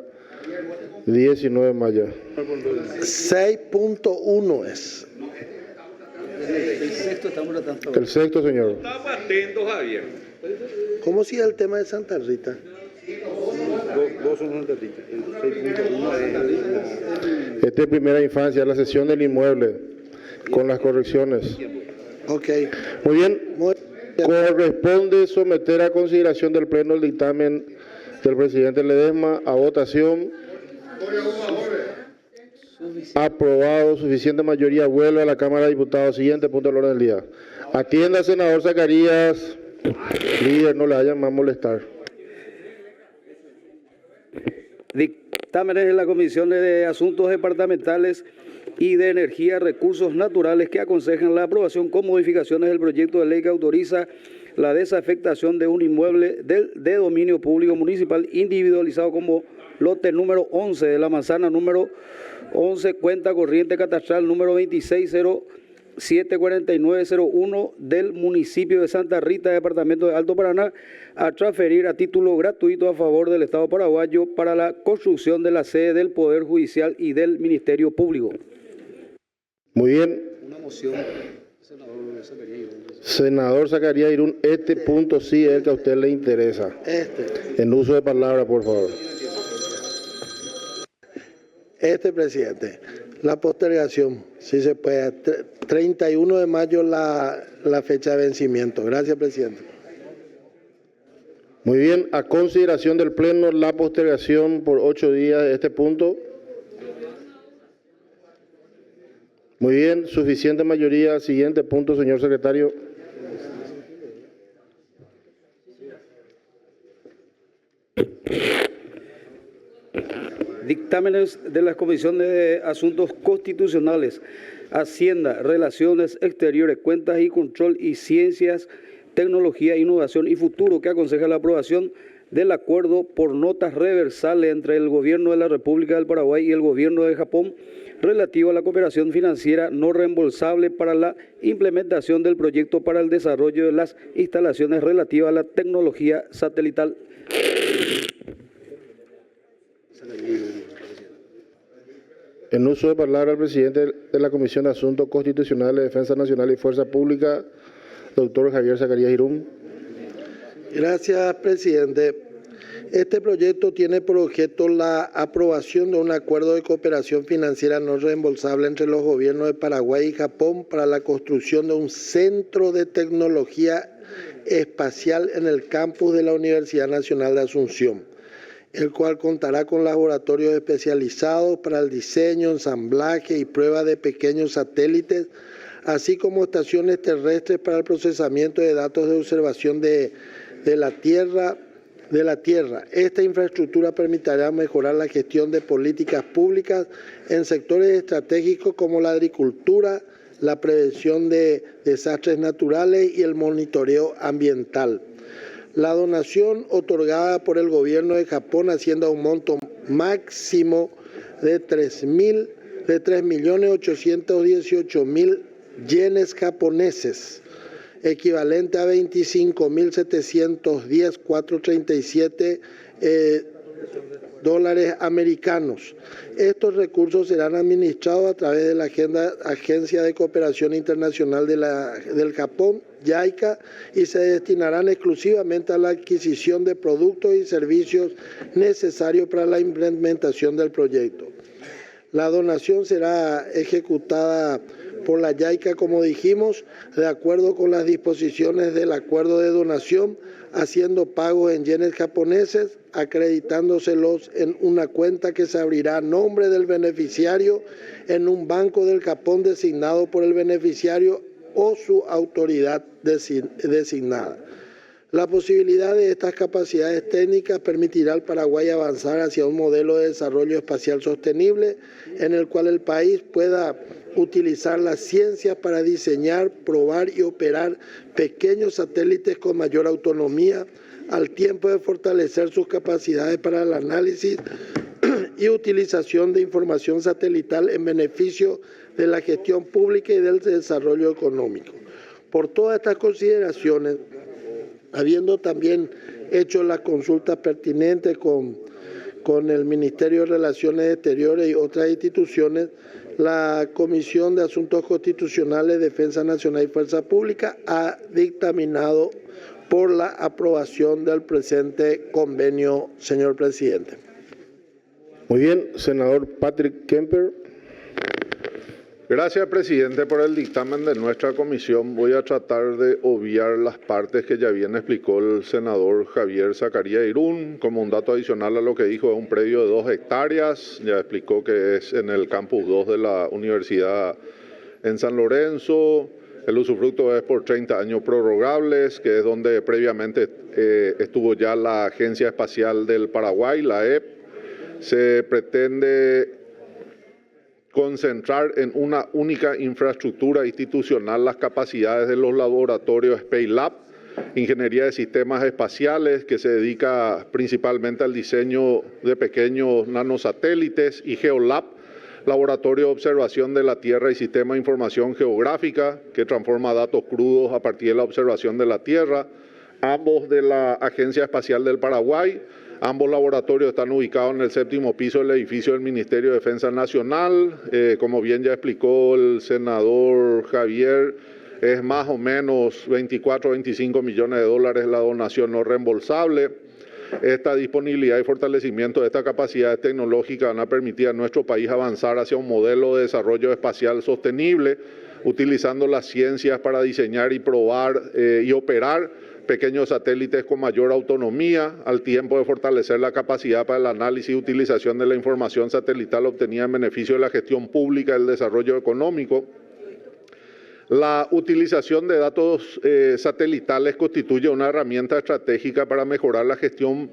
K: 19 de mayo.
I: 6.1 es.
N: El sexto estamos tratando.
K: El sexto, señor.
F: Estamos atentos, Javier.
I: ¿Cómo sigue el tema de Santa Rita?
J: Dos son Santa Rita. El 6.1
K: Esta es primera infancia, la sesión del inmueble, con las correcciones.
I: Ok.
K: Muy bien. Corresponde someter a consideración del Pleno el dictamen del presidente Ledesma a votación. Aprobado, suficiente mayoría, vuelve a la Cámara de Diputados. Siguiente punto del orden del día. Atienda, senador Zacarías. Líder, no le hayan más molestar.
N: Dictámenes de la Comisión de Asuntos Departamentales y de Energía, Recursos Naturales que aconsejan la aprobación con modificaciones del proyecto de ley que autoriza la desafectación de un inmueble de dominio público municipal individualizado como lote número 11 de la manzana número 11, cuenta corriente catastral número 26074901 del municipio de Santa Rita, departamento de Alto Paraná, a transferir a título gratuito a favor del Estado paraguayo para la construcción de la sede del Poder Judicial y del Ministerio Público.
K: Muy bien.
N: Una moción, senador Zacarías Irún.
K: Senador Zacarías Irún, este punto sí es el que a usted le interesa. En uso de palabra, por favor.
I: Presidente, la postergación, si se puede, 31 de mayo la fecha de vencimiento. Gracias, presidente.
K: Muy bien, a consideración del Pleno la postergación por 8 días de este punto. Muy bien, suficiente mayoría. Siguiente punto, señor secretario.
N: Dictámenes de la Comisión de Asuntos Constitucionales, Hacienda, Relaciones Exteriores, Cuentas y Control y Ciencias, Tecnología, Innovación y Futuro, que aconseja la aprobación del acuerdo por notas reversales entre el Gobierno de la República del Paraguay y el Gobierno de Japón relativo a la cooperación financiera no reembolsable para la implementación del proyecto para el desarrollo de las instalaciones relativas a la tecnología satelital.
K: En uso de palabra, el presidente de la Comisión de Asuntos Constitucionales, Defensa Nacional y Fuerza Pública, doctor Javier Zacarías Irún.
I: Gracias, presidente. Este proyecto tiene por objeto la aprobación de un acuerdo de cooperación financiera no reembolsable entre los gobiernos de Paraguay y Japón para la construcción de un centro de tecnología espacial en el campus de la Universidad Nacional de Asunción, el cual contará con laboratorios especializados para el diseño, ensamblaje y prueba de pequeños satélites, así como estaciones terrestres para el procesamiento de datos de observación de la Tierra. Esta infraestructura permitirá mejorar la gestión de políticas públicas en sectores estratégicos como la agricultura, la prevención de desastres naturales y el monitoreo ambiental. La donación otorgada por el gobierno de Japón asciende a un monto máximo de 3.818.000 yenes japoneses, equivalente a 25.710,437 dólares americanos. Estos recursos serán administrados a través de la Agencia de Cooperación Internacional del Japón, JICA y se destinarán exclusivamente a la adquisición de productos y servicios necesarios para la implementación del proyecto. La donación será ejecutada por la JICA, como dijimos, de acuerdo con las disposiciones del acuerdo de donación, haciendo pagos en yenes japoneses, acreditándoselos en una cuenta que se abrirá a nombre del beneficiario en un banco del Japón designado por el beneficiario o su autoridad designada. La posibilidad de estas capacidades técnicas permitirá al Paraguay avanzar hacia un modelo de desarrollo espacial sostenible en el cual el país pueda utilizar las ciencias para diseñar, probar y operar pequeños satélites con mayor autonomía, al tiempo de fortalecer sus capacidades para el análisis y utilización de información satelital en beneficio de la gestión pública y del desarrollo económico. Por todas estas consideraciones, habiendo también hecho las consultas pertinentes con el Ministerio de Relaciones Exteriores y otras instituciones, la Comisión de Asuntos Constitucionales, Defensa Nacional y Fuerza Pública ha dictaminado por la aprobación del presente convenio, señor presidente.
O: Muy bien, senador Patrick Kemper.
G: Gracias, presidente, por el dictamen de nuestra comisión. Voy a tratar de obviar las partes que ya bien explicó el senador Javier Zacarías Irún. Como un dato adicional a lo que dijo, es un predio de 2 hectáreas. Ya explicó que es en el campus 2 de la universidad en San Lorenzo. El usufructo es por 30 años prorrogables, que es donde previamente estuvo ya la Agencia Espacial del Paraguay, la EP. Se pretende concentrar en una única infraestructura institucional las capacidades de los laboratorios SpaceLab, Ingeniería de Sistemas Espaciales, que se dedica principalmente al diseño de pequeños nanosatélites, y GeoLab, Laboratorio de Observación de la Tierra y Sistema de Información Geográfica, que transforma datos crudos a partir de la observación de la Tierra, ambos de la Agencia Espacial del Paraguay. Ambos laboratorios están ubicados en el 7º piso del edificio del Ministerio de Defensa Nacional. Como bien ya explicó el senador Javier, es más o menos 24 o 25 millones de dólares la donación no reembolsable. Esta disponibilidad y fortalecimiento de estas capacidades tecnológicas van a permitir a nuestro país avanzar hacia un modelo de desarrollo espacial sostenible, utilizando las ciencias para diseñar y probar y operar pequeños satélites con mayor autonomía, al tiempo de fortalecer la capacidad para el análisis y utilización de la información satelital obtenida en beneficio de la gestión pública y el desarrollo económico. La utilización de datos satelitales constituye una herramienta estratégica para mejorar la gestión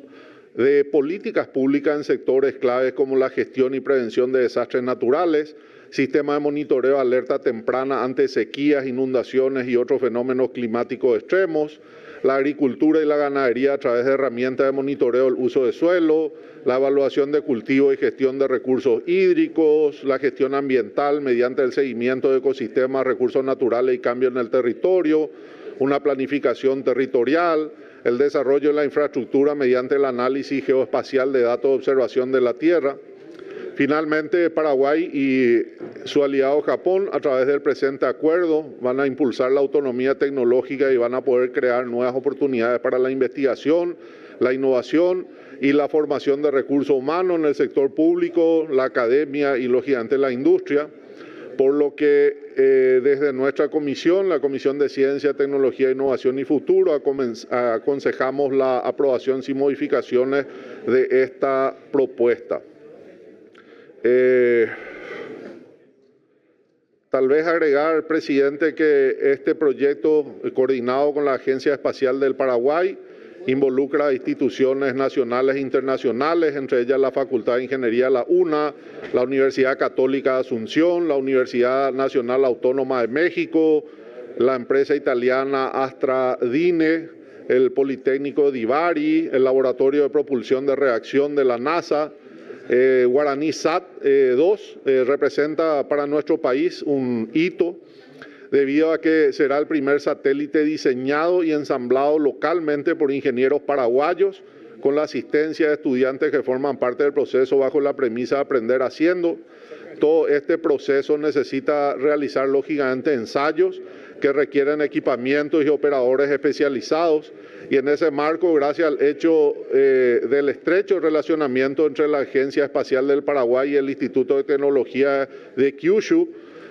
G: de políticas públicas en sectores claves como la gestión y prevención de desastres naturales, sistema de monitoreo, alerta temprana ante sequías, inundaciones y otros fenómenos climáticos extremos, la agricultura y la ganadería a través de herramientas de monitoreo del uso de suelo, la evaluación de cultivo y gestión de recursos hídricos, la gestión ambiental mediante el seguimiento de ecosistemas, recursos naturales y cambios en el territorio, una planificación territorial, el desarrollo de la infraestructura mediante el análisis geoespacial de datos de observación de la Tierra. Finalmente, Paraguay y su aliado Japón, a través del presente acuerdo, van a impulsar la autonomía tecnológica y van a poder crear nuevas oportunidades para la investigación, la innovación y la formación de recursos humanos en el sector público, la academia y, lógicamente, la industria. Por lo que desde nuestra comisión, la Comisión de Ciencia, Tecnología, Innovación y Futuro, aconsejamos la aprobación sin modificaciones de esta propuesta. Tal vez agregar, presidente, que este proyecto, coordinado con la Agencia Espacial del Paraguay, involucra a instituciones nacionales e internacionales, entre ellas la Facultad de Ingeniería, la UNA, la Universidad Católica de Asunción, la Universidad Nacional Autónoma de México, la empresa italiana AstraZeneca, el Politécnico de Bari, el Laboratorio de Propulsión de Reacción de la NASA. Guaraní Sat 2 representa para nuestro país un hito, debido a que será el primer satélite diseñado y ensamblado localmente por ingenieros paraguayos, con la asistencia de estudiantes que forman parte del proceso bajo la premisa de aprender haciendo. Todo este proceso necesita realizar lógicamente ensayos, que requieren equipamientos y operadores especializados. Y en ese marco, gracias al hecho del estrecho relacionamiento entre la Agencia Espacial del Paraguay y el Instituto de Tecnología de Kyushu,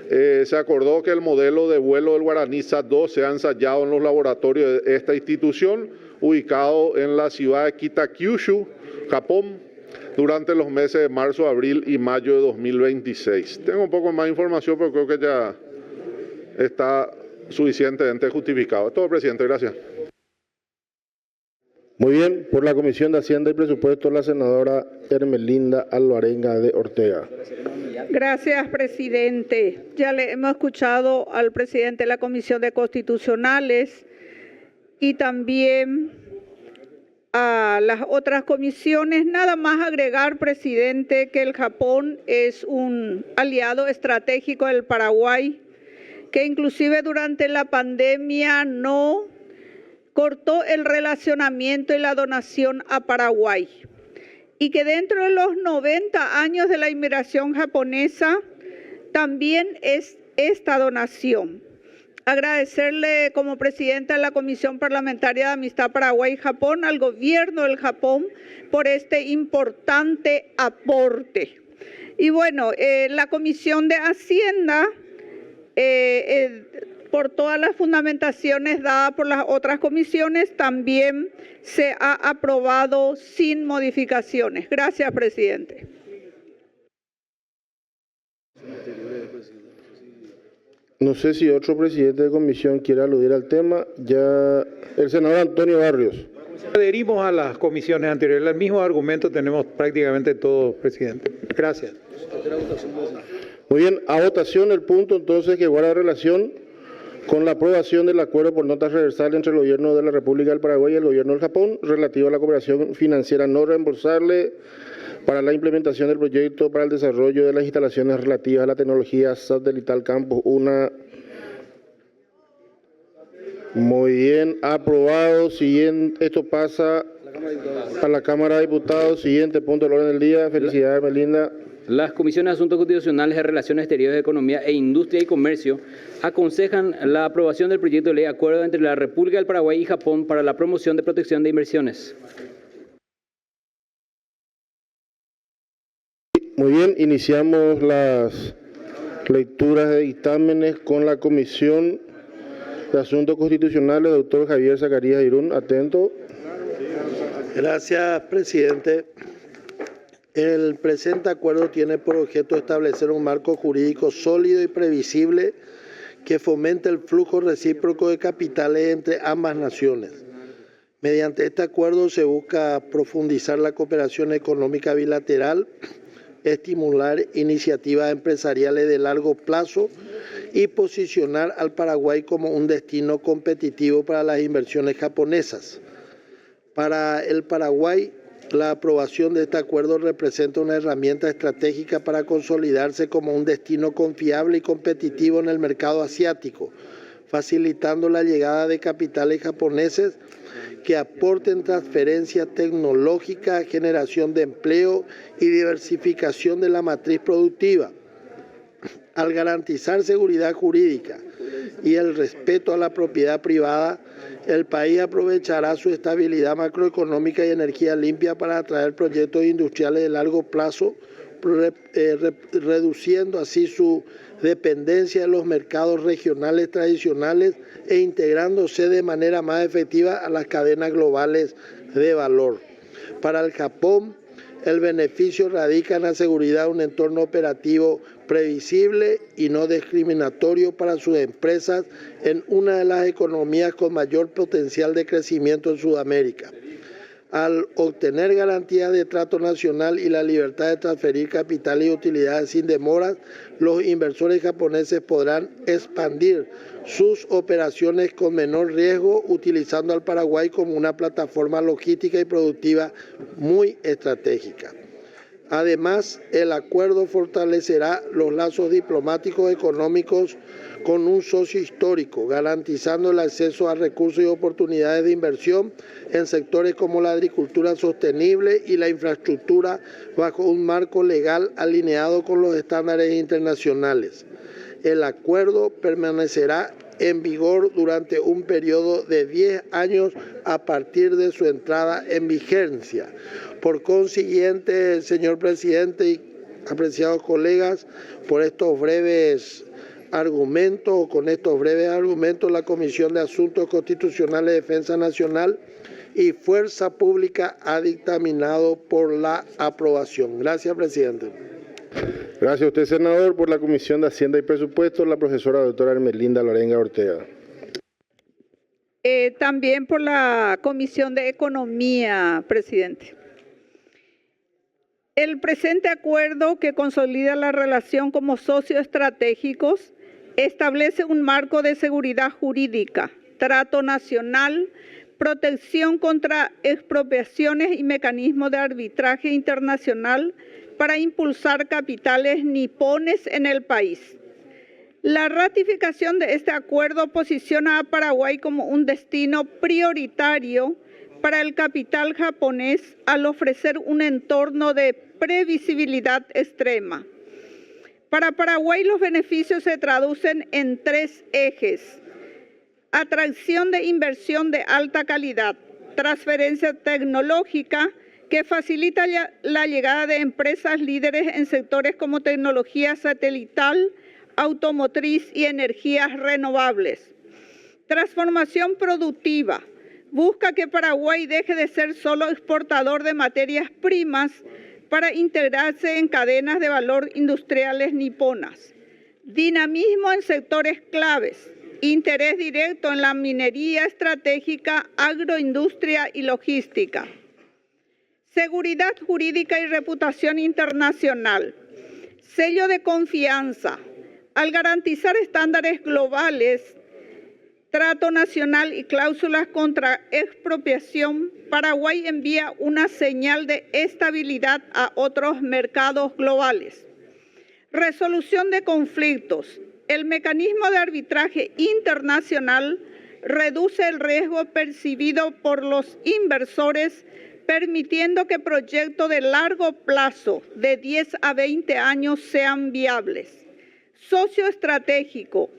G: se acordó que el modelo de vuelo del Guaraní SAT-2 sea ensayado en los laboratorios de esta institución, ubicado en la ciudad de Kitakyushu, Japón, durante los meses de marzo, abril y mayo de 2026. Tengo un poco más de información, pero creo que ya está suficientemente justificado. Es todo, presidente. Gracias.
O: Muy bien, por la Comisión de Hacienda y Presupuesto, la senadora Hermelinda Alvarenga de Ortega.
P: Gracias, presidente. Ya le hemos escuchado al presidente de la Comisión de Constitucionales y también a las otras comisiones. Nada más agregar, presidente, que el Japón es un aliado estratégico del Paraguay, que inclusive durante la pandemia no cortó el relacionamiento y la donación a Paraguay, y que dentro de los 90 años de la inmigración japonesa también es esta donación. Agradecerle como presidenta de la Comisión Parlamentaria de Amistad Paraguay-Japón al gobierno del Japón por este importante aporte. Y bueno, la Comisión de Hacienda, por todas las fundamentaciones dadas por las otras comisiones, también se ha aprobado sin modificaciones. Gracias, presidente.
O: No sé si otro presidente de comisión quiere aludir al tema. Ya el senador Antonio Barrios.
Q: Adherimos a las comisiones anteriores. El mismo argumento tenemos prácticamente todos, presidente. Gracias.
O: Muy bien, a votación el punto entonces que guarda relación con la aprobación del acuerdo por notas reversales entre el Gobierno de la República del Paraguay y el Gobierno del Japón relativo a la cooperación financiera no reembolsable para la implementación del proyecto para el desarrollo de las instalaciones relativas a la tecnología satelital Campus 1. Muy bien, aprobado. Siguiente, esto pasa a la Cámara de Diputados. Siguiente punto del orden del día. Felicidades, Melinda.
B: Las comisiones de Asuntos Constitucionales de Relaciones Exteriores de Economía e Industria y Comercio aconsejan la aprobación del proyecto de ley de acuerdo entre la República del Paraguay y Japón para la promoción de protección de inversiones.
O: Muy bien, iniciamos las lecturas de dictámenes con la Comisión de Asuntos Constitucionales, doctor Javier Zacarías Irún. Atento.
L: Gracias, presidente. El presente acuerdo tiene por objeto establecer un marco jurídico sólido y previsible que fomente el flujo recíproco de capitales entre ambas naciones. Mediante este acuerdo se busca profundizar la cooperación económica bilateral, estimular iniciativas empresariales de largo plazo y posicionar al Paraguay como un destino competitivo para las inversiones japonesas. Para el Paraguay, la aprobación de este acuerdo representa una herramienta estratégica para consolidarse como un destino confiable y competitivo en el mercado asiático, facilitando la llegada de capitales japoneses que aporten transferencia tecnológica, generación de empleo y diversificación de la matriz productiva. Al garantizar seguridad jurídica y el respeto a la propiedad privada, el país aprovechará su estabilidad macroeconómica y energía limpia para atraer proyectos industriales de largo plazo, reduciendo así su dependencia de los mercados regionales tradicionales e integrándose de manera más efectiva a las cadenas globales de valor. Para el Japón, el beneficio radica en la seguridad de un entorno operativo previsible y no discriminatorio para sus empresas en una de las economías con mayor potencial de crecimiento en Sudamérica. Al obtener garantías de trato nacional y la libertad de transferir capital y utilidades sin demoras, los inversores japoneses podrán expandir sus operaciones con menor riesgo, utilizando al Paraguay como una plataforma logística y productiva muy estratégica. Además, el acuerdo fortalecerá los lazos diplomáticos económicos con un socio histórico, garantizando el acceso a recursos y oportunidades de inversión en sectores como la agricultura sostenible y la infraestructura bajo un marco legal alineado con los estándares internacionales. El acuerdo permanecerá
I: en vigor durante un periodo de 10 años a partir de su entrada en vigencia. Por consiguiente, señor presidente y apreciados colegas, por estos breves argumentos, la Comisión de Asuntos Constitucionales, Defensa Nacional y Fuerza Pública ha dictaminado por la aprobación. Gracias, presidente.
O: Gracias a usted, senador. Por la Comisión de Hacienda y Presupuestos, la profesora doctora Ermelinda Lorenga Ortega.
P: También por la Comisión de Economía, presidente. El presente acuerdo, que consolida la relación como socios estratégicos, establece un marco de seguridad jurídica, trato nacional, protección contra expropiaciones y mecanismos de arbitraje internacional para impulsar capitales nipones en el país. La ratificación de este acuerdo posiciona a Paraguay como un destino prioritario para el capital japonés al ofrecer un entorno de previsibilidad extrema. Para Paraguay los beneficios se traducen en 3 ejes: atracción de inversión de alta calidad, transferencia tecnológica que facilita la llegada de empresas líderes en sectores como tecnología satelital, automotriz y energías renovables. Transformación productiva. Busca que Paraguay deje de ser solo exportador de materias primas para integrarse en cadenas de valor industriales niponas. Dinamismo en sectores claves. Interés directo en la minería estratégica, agroindustria y logística. Seguridad jurídica y reputación internacional. Sello de confianza. Al garantizar estándares globales, trato nacional y cláusulas contra expropiación, Paraguay envía una señal de estabilidad a otros mercados globales. Resolución de conflictos. El mecanismo de arbitraje internacional reduce el riesgo percibido por los inversores, permitiendo que proyectos de largo plazo, de 10 a 20 años, sean viables. Socio estratégico.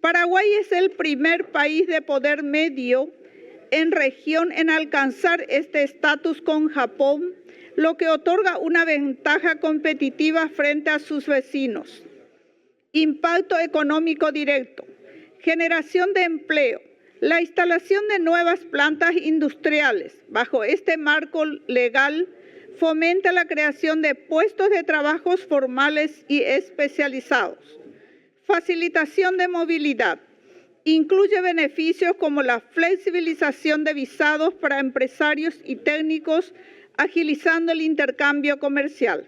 P: Paraguay es el primer país de poder medio en región en alcanzar este estatus con Japón, lo que otorga una ventaja competitiva frente a sus vecinos. Impacto económico directo. Generación de empleo. La instalación de nuevas plantas industriales bajo este marco legal fomenta la creación de puestos de trabajo formales y especializados. Facilitación de movilidad. Incluye beneficios como la flexibilización de visados para empresarios y técnicos, agilizando el intercambio comercial.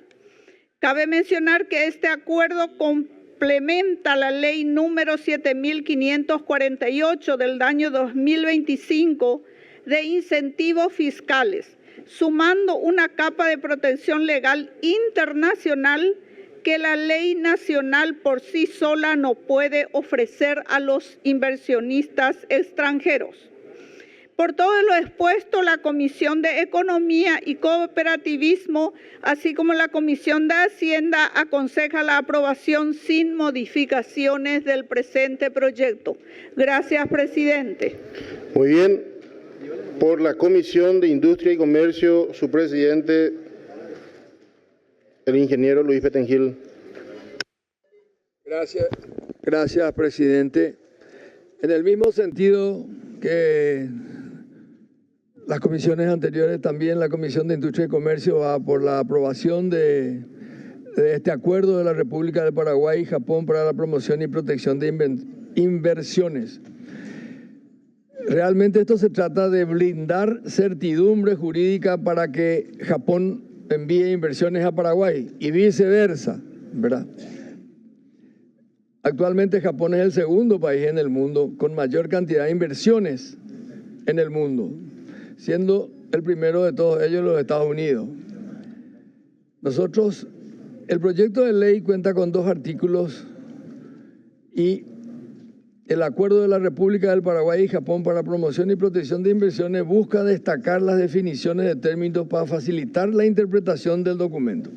P: Cabe mencionar que este acuerdo complementa la ley número 7548 del año 2025 de incentivos fiscales, sumando una capa de protección legal internacional que la ley nacional por sí sola no puede ofrecer a los inversionistas extranjeros. Por todo lo expuesto, la Comisión de Economía y Cooperativismo, así como la Comisión de Hacienda, aconseja la aprobación sin modificaciones del presente proyecto. Gracias, presidente.
O: Muy bien. Por la Comisión de Industria y Comercio, su presidente, el ingeniero Luis Petengil.
R: Gracias, presidente. En el mismo sentido que las comisiones anteriores, también la Comisión de Industria y Comercio va por la aprobación de este acuerdo de la República de Paraguay y Japón para la promoción y protección de inversiones. Realmente esto se trata de blindar certidumbre jurídica para que Japón envíe inversiones a Paraguay y viceversa, ¿verdad? Actualmente Japón es el segundo país en el mundo con mayor cantidad de inversiones en el mundo, siendo el primero de todos ellos los Estados Unidos. El proyecto de ley cuenta con 2 artículos y el acuerdo de la República del Paraguay y Japón para promoción y protección de inversiones busca destacar las definiciones de términos para facilitar la interpretación del documento.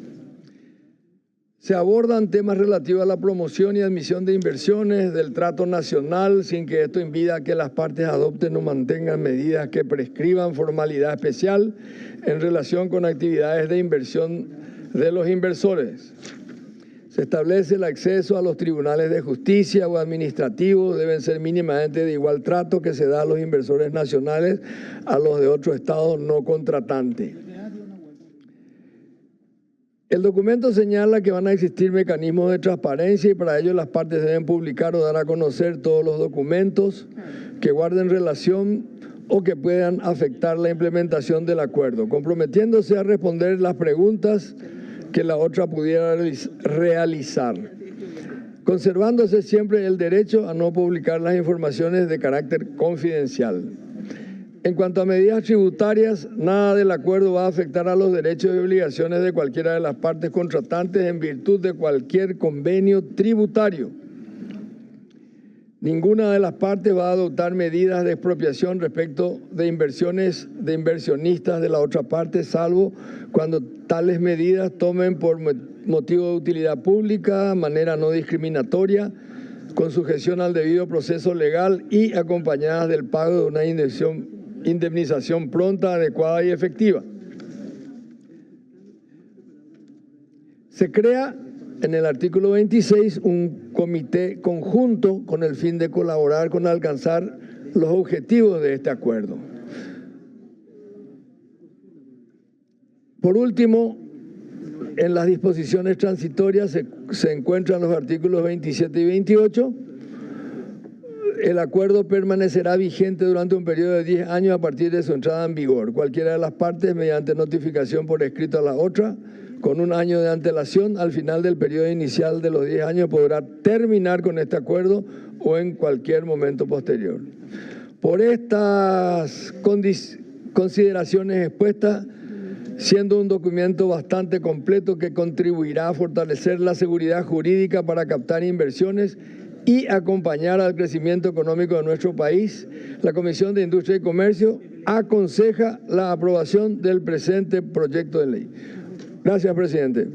R: Se abordan temas relativos a la promoción y admisión de inversiones, del trato nacional, sin que esto impida que las partes adopten o mantengan medidas que prescriban formalidad especial en relación con actividades de inversión de los inversores. Se establece el acceso a los tribunales de justicia o administrativos, deben ser mínimamente de igual trato que se da a los inversores nacionales a los de otro estado no contratante. El documento señala que van a existir mecanismos de transparencia y para ello las partes deben publicar o dar a conocer todos los documentos que guarden relación o que puedan afectar la implementación del acuerdo, comprometiéndose a responder las preguntas que la otra pudiera realizar, conservándose siempre el derecho a no publicar las informaciones de carácter confidencial. En cuanto a medidas tributarias, nada del acuerdo va a afectar a los derechos y obligaciones de cualquiera de las partes contratantes en virtud de cualquier convenio tributario. Ninguna de las partes va a adoptar medidas de expropiación respecto de inversiones de inversionistas de la otra parte, salvo cuando tales medidas tomen por motivo de utilidad pública, manera no discriminatoria, con sujeción al debido proceso legal y acompañadas del pago de una indemnización pronta, adecuada y efectiva. Se crea en el artículo 26 un comité conjunto con el fin de colaborar con alcanzar los objetivos de este acuerdo. Por último, en las disposiciones transitorias se encuentran los artículos 27 y 28. El acuerdo permanecerá vigente durante un periodo de 10 años a partir de su entrada en vigor. Cualquiera de las partes, mediante notificación por escrito a la otra, con un año de antelación, al final del periodo inicial de los 10 años, podrá terminar con este acuerdo o en cualquier momento posterior. Por estas consideraciones expuestas, siendo un documento bastante completo que contribuirá a fortalecer la seguridad jurídica para captar inversiones y acompañar al crecimiento económico de nuestro país, la Comisión de Industria y Comercio aconseja la aprobación del presente proyecto de ley. Gracias, presidente.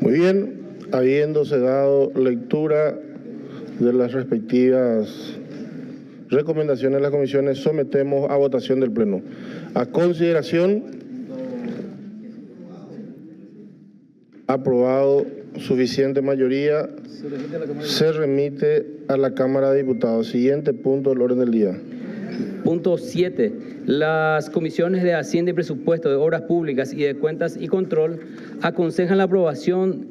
O: Muy bien, habiéndose dado lectura de las respectivas recomendaciones de las comisiones, sometemos a votación del Pleno. A consideración, aprobado suficiente mayoría, se remite a la Cámara de Diputados. Siguiente punto del orden del día.
B: Punto 7. Las comisiones de Hacienda y Presupuesto, de Obras Públicas y de Cuentas y Control aconsejan la aprobación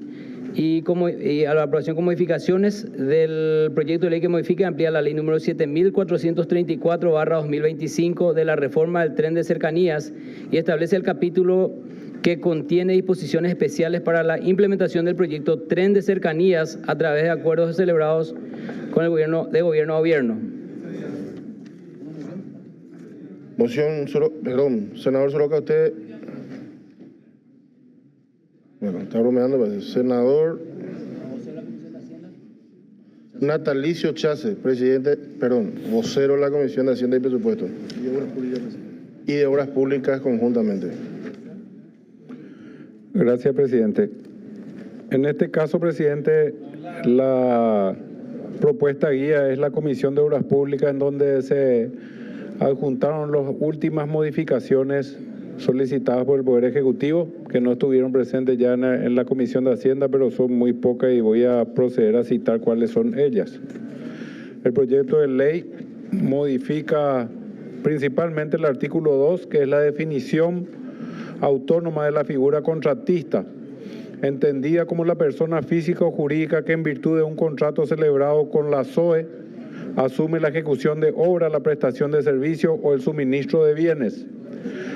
B: a la aprobación con modificaciones del proyecto de ley que modifica y amplía la ley número 7434/2025 de la reforma del tren de cercanías y establece el capítulo que contiene disposiciones especiales para la implementación del proyecto Tren de Cercanías a través de acuerdos celebrados con el gobierno de gobierno a gobierno.
O: Moción, senador Soroka, usted... Bueno, está bromeando, pues. Senador Natalicio Chase, vocero de la Comisión de Hacienda y Presupuesto. Y de Obras Públicas conjuntamente.
S: Gracias, presidente. En este caso, presidente, la propuesta guía es la Comisión de Obras Públicas, en donde se adjuntaron las últimas modificaciones solicitadas por el Poder Ejecutivo, que no estuvieron presentes ya en la Comisión de Hacienda, pero son muy pocas y voy a proceder a citar cuáles son ellas. El proyecto de ley modifica principalmente el artículo 2, que es la definición autónoma de la figura contratista, entendida como la persona física o jurídica que en virtud de un contrato celebrado con la SOE asume la ejecución de obra, la prestación de servicio o el suministro de bienes.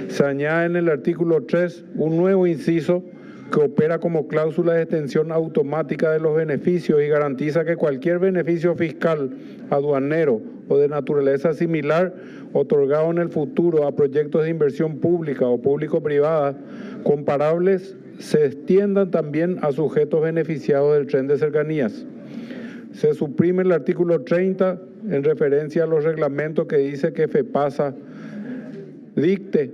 S: Se añade en el artículo 3 un nuevo inciso que opera como cláusula de extensión automática de los beneficios y garantiza que cualquier beneficio fiscal, aduanero o de naturaleza similar otorgado en el futuro a proyectos de inversión pública o público-privada comparables se extiendan también a sujetos beneficiados del tren de cercanías. Se suprime el artículo 30 en referencia a los reglamentos que dice que FEPASA dicte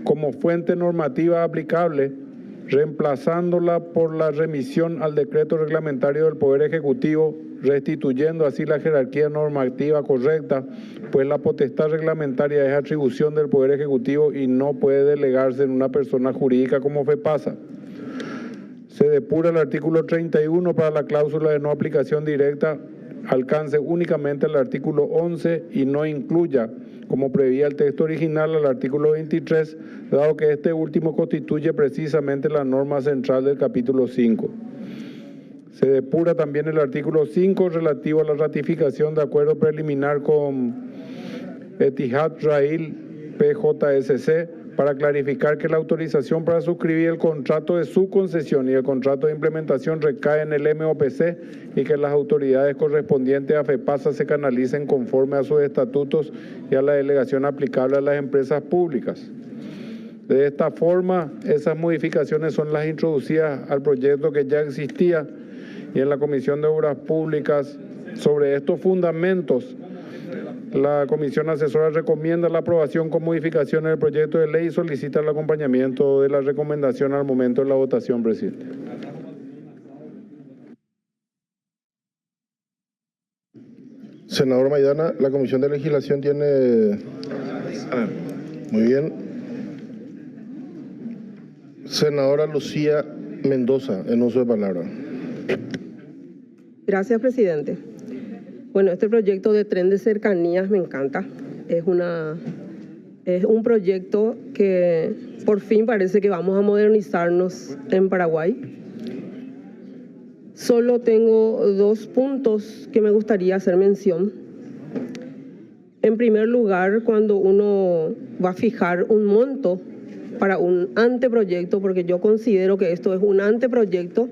S: como fuente normativa aplicable reemplazándola por la remisión al decreto reglamentario del Poder Ejecutivo, restituyendo así la jerarquía normativa correcta, pues la potestad reglamentaria es atribución del Poder Ejecutivo y no puede delegarse en una persona jurídica como FEPASA. Se depura el artículo 31 para la cláusula de no aplicación directa, alcance únicamente al artículo 11 y no incluya, como prevía el texto original, al artículo 23, dado que este último constituye precisamente la norma central del capítulo 5. Se depura también el artículo 5 relativo a la ratificación de acuerdo preliminar con Etihad Rail PJSC, para clarificar que la autorización para suscribir el contrato de subconcesión y el contrato de implementación recae en el MOPC y que las autoridades correspondientes a FEPASA se canalicen conforme a sus estatutos y a la delegación aplicable a las empresas públicas. De esta forma, esas modificaciones son las introducidas al proyecto que ya existía, y en la Comisión de Obras Públicas, sobre estos fundamentos, la Comisión Asesora recomienda la aprobación con modificaciones del proyecto de ley y solicita el acompañamiento de la recomendación al momento de la votación, presidente.
O: Senador Maidana, la Comisión de Legislación tiene... Muy bien. Senadora Lucía Mendoza, en uso de palabra.
T: Gracias, presidente. Bueno, este proyecto de tren de cercanías me encanta. Es un proyecto que por fin parece que vamos a modernizarnos en Paraguay. Solo tengo 2 puntos que me gustaría hacer mención. En primer lugar, cuando uno va a fijar un monto para un anteproyecto, porque yo considero que esto es un anteproyecto,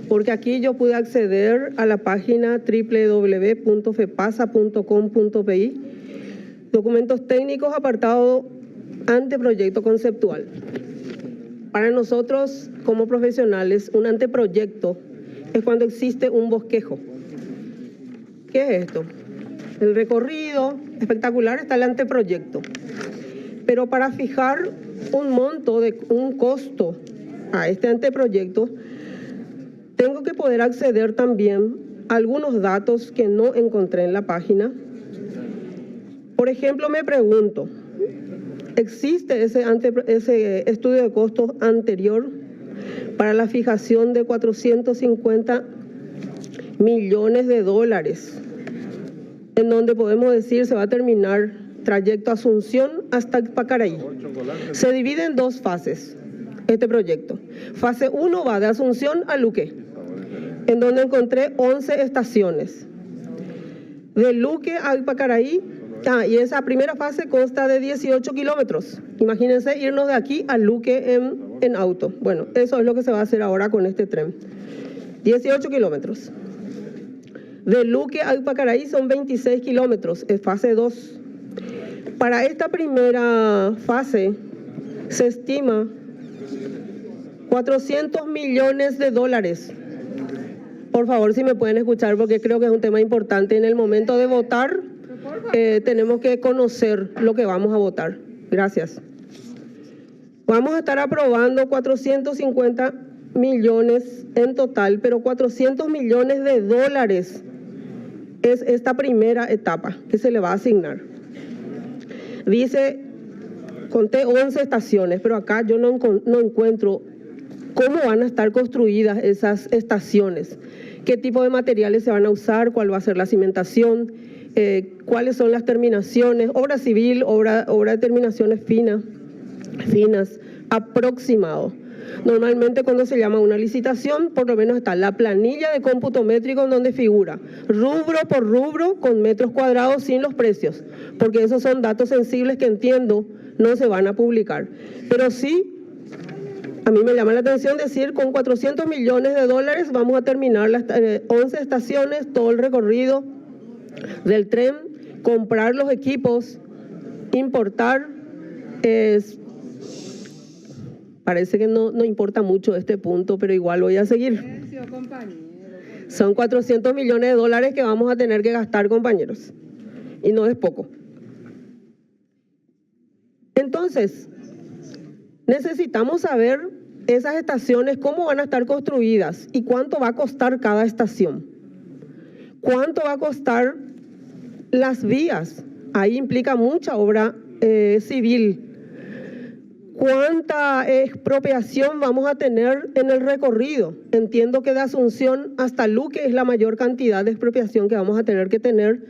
T: porque aquí yo pude acceder a la página www.fepasa.com.pi, documentos técnicos, apartado anteproyecto conceptual. Para nosotros, como profesionales, un anteproyecto es cuando existe un bosquejo. ¿Qué es esto? El recorrido espectacular está el anteproyecto. Pero para fijar un monto, un costo a este anteproyecto, tengo que poder acceder también a algunos datos que no encontré en la página. Por ejemplo, me pregunto, ¿existe ese estudio de costos anterior para la fijación de 450 millones de dólares, en donde podemos decir se va a terminar trayecto Asunción hasta Pacaraí? Se divide en 2 fases este proyecto. Fase 1 va de Asunción a Luque, en donde encontré 11 estaciones. De Luque a Pacaraí, y esa primera fase consta de 18 kilómetros. Imagínense irnos de aquí a Luque en auto. Bueno, eso es lo que se va a hacer ahora con este tren. 18 kilómetros. De Luque a Pacaraí son 26 kilómetros, es fase 2. Para esta primera fase se estima 400 millones de dólares. Por favor, si me pueden escuchar, porque creo que es un tema importante. En el momento de votar, tenemos que conocer lo que vamos a votar. Gracias. Vamos a estar aprobando 450 millones en total, pero 400 millones de dólares es esta primera etapa que se le va a asignar. Dice, conté 11 estaciones, pero acá yo no encuentro cómo van a estar construidas esas estaciones, qué tipo de materiales se van a usar, cuál va a ser la cimentación, cuáles son las terminaciones, obra civil, obra de terminaciones finas, aproximado. Normalmente cuando se llama una licitación, por lo menos está la planilla de cómputo métrico en donde figura rubro por rubro con metros cuadrados sin los precios, porque esos son datos sensibles que entiendo no se van a publicar. Pero sí, a mí me llama la atención decir con 400 millones de dólares vamos a terminar las 11 estaciones, todo el recorrido del tren, comprar los equipos, importar. Parece que no importa mucho este punto, pero igual voy a seguir. Son 400 millones de dólares que vamos a tener que gastar, compañeros. Y no es poco. Entonces, necesitamos saber esas estaciones, cómo van a estar construidas y cuánto va a costar cada estación. ¿Cuánto va a costar las vías? Ahí implica mucha obra civil. ¿Cuánta expropiación vamos a tener en el recorrido? Entiendo que de Asunción hasta Luque es la mayor cantidad de expropiación que vamos a tener que tener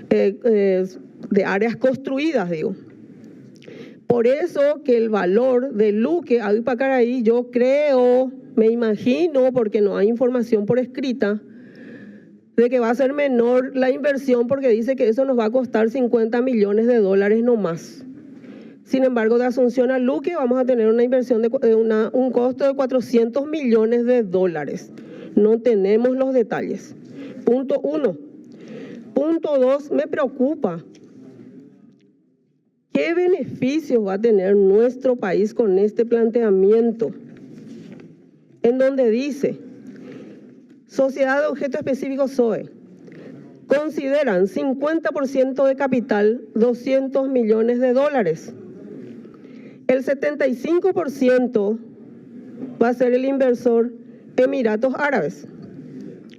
T: de áreas construidas, digo. Por eso que el valor de Luque a Ipacaraí, yo creo, me imagino, porque no hay información por escrita, de que va a ser menor la inversión porque dice que eso nos va a costar $50 millones no más. Sin embargo, de Asunción a Luque vamos a tener una inversión de un costo de $400 millones. No tenemos los detalles. Punto 1. Punto 2, me preocupa. ¿Qué beneficios va a tener nuestro país con este planteamiento? En donde dice, Sociedad de Objeto Específico SOE, consideran 50% de capital, $200 millones. El 75% va a ser el inversor Emiratos Árabes,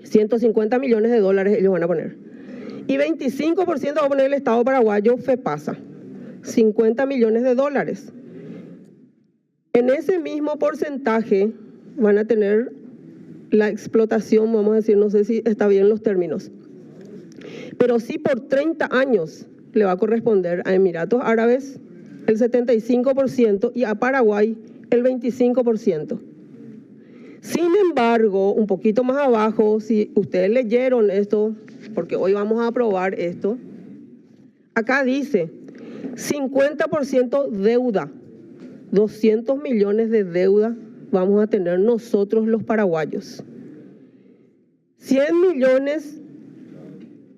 T: $150 millones ellos van a poner. Y 25% va a poner el Estado paraguayo FEPASA, $50 millones. En ese mismo porcentaje van a tener la explotación, vamos a decir, no sé si está bien los términos, pero sí por 30 años le va a corresponder a Emiratos Árabes el 75% y a Paraguay el 25%. Sin embargo, un poquito más abajo, si ustedes leyeron esto, porque hoy vamos a aprobar esto, acá dice 50% deuda, 200 millones de deuda vamos a tener nosotros los paraguayos. 100 millones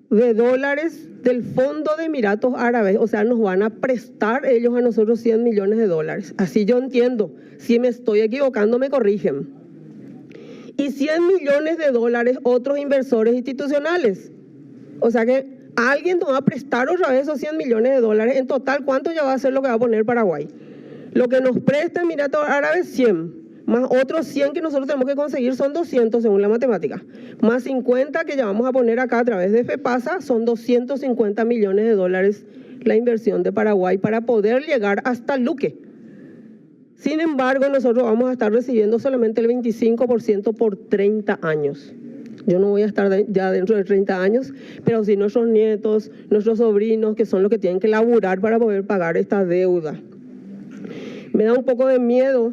T: de dólares del Fondo de Emiratos Árabes, o sea, nos van a prestar ellos a nosotros 100 millones de dólares. Así yo entiendo. Si me estoy equivocando, me corrigen. Y 100 millones de dólares otros inversores institucionales. O sea que alguien nos va a prestar otra vez esos 100 millones de dólares. En total, ¿cuánto ya va a ser lo que va a poner Paraguay? Lo que nos presta Emiratos Árabes, 100. Más otros 100 que nosotros tenemos que conseguir son 200 según la matemática. Más 50 que ya vamos a poner acá a través de FEPASA son 250 millones de dólares la inversión de Paraguay para poder llegar hasta Luque. Sin embargo, nosotros vamos a estar recibiendo solamente el 25% por 30 años. Yo no voy a estar ya dentro de 30 años, pero sí nuestros nietos, nuestros sobrinos, que son los que tienen que laburar para poder pagar esta deuda. Me da un poco de miedo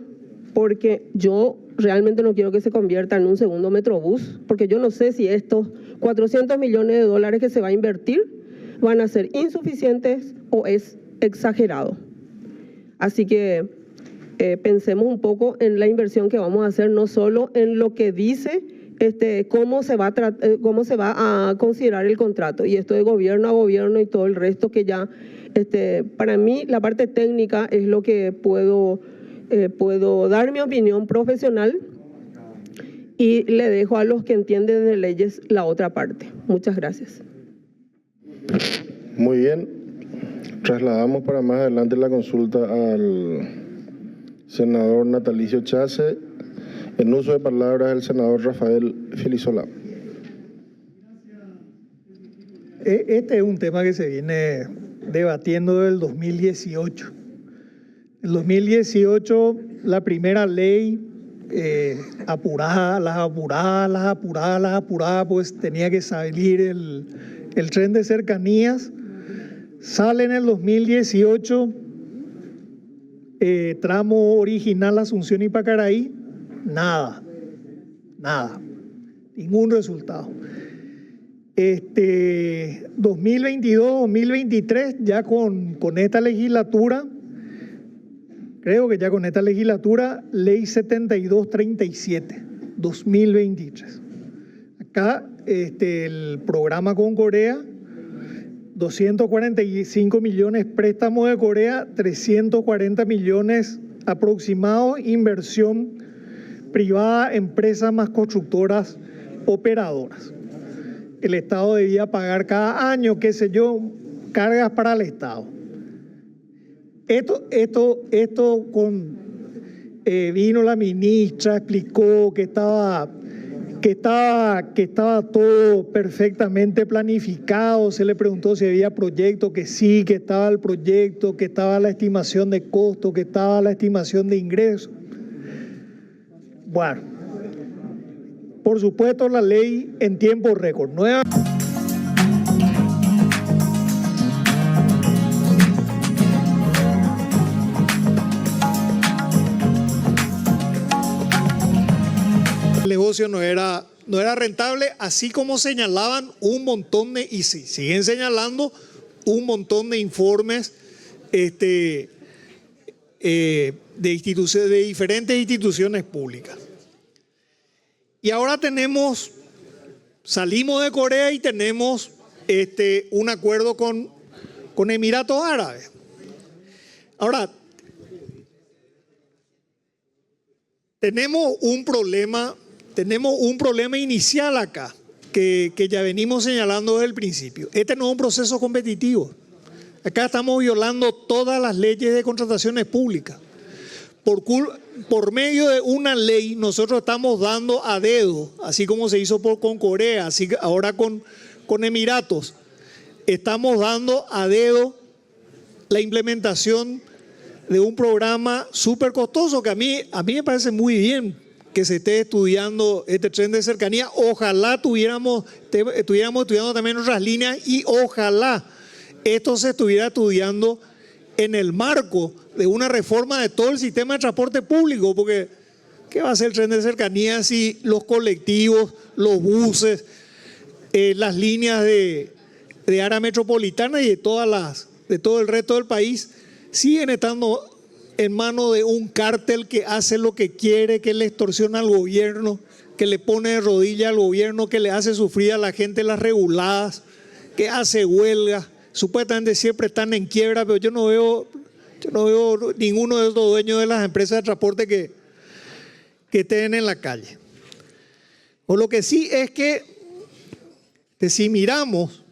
T: porque yo realmente no quiero que se convierta en un segundo Metrobús, porque yo no sé si estos 400 millones de dólares que se va a invertir van a ser insuficientes o es exagerado. Así que pensemos un poco en la inversión que vamos a hacer, no solo en lo que dice cómo se va a considerar el contrato, y esto de gobierno a gobierno y todo el resto que ya, para mí la parte técnica es lo que puedo dar mi opinión profesional y le dejo a los que entienden de leyes la otra parte. Muchas gracias.
O: Muy bien. Trasladamos para más adelante la consulta al senador Natalicio Chase. En uso de palabras, el senador Rafael Filisolá.
D: Este es un tema que se viene debatiendo desde el 2018. En 2018, la primera ley apurada, pues tenía que salir el tren de cercanías. Sale en el 2018, tramo original Asunción y Pacaraí, nada, ningún resultado. 2022-2023, ya con esta legislatura, creo que ya con esta legislatura, ley 7237, 2023. Acá el programa con Corea, 245 millones préstamos de Corea, 340 millones aproximados, inversión privada, empresas más constructoras, operadoras. El Estado debía pagar cada año, qué sé yo, cargas para el Estado. Esto vino la ministra, explicó que estaba todo perfectamente planificado, se le preguntó si había proyecto, que sí, que estaba el proyecto, que estaba la estimación de costo, que estaba la estimación de ingresos. Bueno, por supuesto la ley en tiempo récord. El negocio no era rentable, así como señalaban un montón de, y sí, siguen señalando un montón de informes de diferentes instituciones públicas. Y ahora salimos de Corea y tenemos un acuerdo con Emiratos Árabes. Ahora, tenemos un problema inicial acá, que ya venimos señalando desde el principio. Este no es un proceso competitivo. Acá estamos violando todas las leyes de contrataciones públicas. Por medio de una ley, nosotros estamos dando a dedo, así como se hizo con Corea, así que ahora con Emiratos, estamos dando a dedo la implementación de un programa súper costoso que a mí me parece muy bien que se esté estudiando este tren de cercanía. Ojalá estuviéramos estudiando también otras líneas y ojalá esto se estuviera estudiando en el marco de una reforma de todo el sistema de transporte público, porque ¿qué va a hacer el tren de cercanía si los colectivos, los buses, las líneas de área metropolitana y de todo el resto del país siguen estando en manos de un cártel que hace lo que quiere, que le extorsiona al gobierno, que le pone de rodillas al gobierno, que le hace sufrir a la gente las reguladas, que hace huelga? Supuestamente siempre están en quiebra, pero yo no veo ninguno de los dueños de las empresas de transporte que estén en la calle. O lo que sí es que si miramos,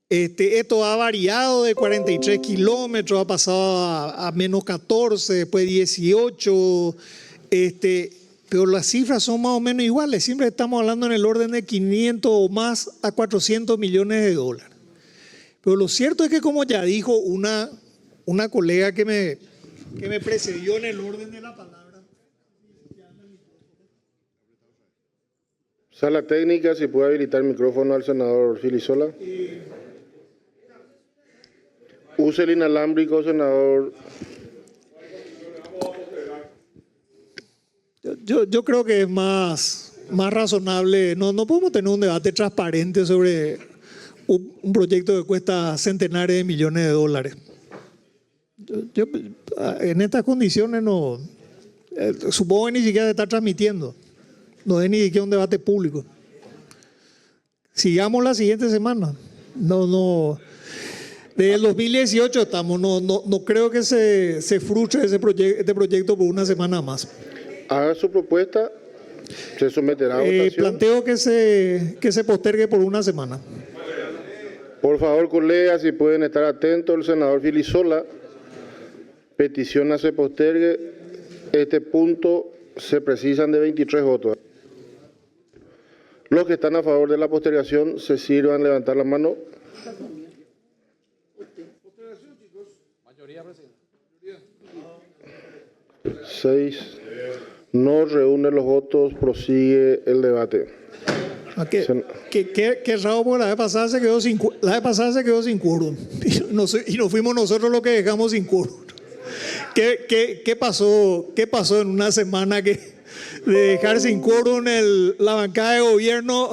D: esto ha variado de 43 kilómetros, ha pasado a menos 14, después 18, pero las cifras son más o menos iguales. Siempre estamos hablando en el orden de 500 o más a 400 millones de dólares. Pero lo cierto es que, como ya dijo una colega que me precedió en el orden de la palabra.
O: Sala técnica, si puede habilitar el micrófono al senador Filisola. Use el inalámbrico, senador.
D: Yo creo que es más razonable. No podemos tener un debate transparente sobre un proyecto que cuesta centenares de millones de dólares. Yo en estas condiciones no, supongo que ni siquiera se está transmitiendo, no es ni siquiera un debate público. Sigamos la siguiente semana. No, desde el 2018 estamos, no creo que se frustre este proyecto por una semana más.
O: Haga su propuesta, se someterá a votación.
D: Planteo que se postergue por una semana.
O: Por favor, colegas, si pueden estar atentos, el senador Filisola peticiona se postergue. Este punto se precisan de 23 votos. Los que están a favor de la postergación se sirvan levantar la mano.
F: Mayoría, presidente.
O: 6. No reúne los votos, prosigue el debate.
D: Qué raro, porque la vez pasada se quedó sin quórum y nos fuimos nosotros los que dejamos sin quórum. ¿Qué pasó en una semana de dejar sin quórum la bancada de gobierno?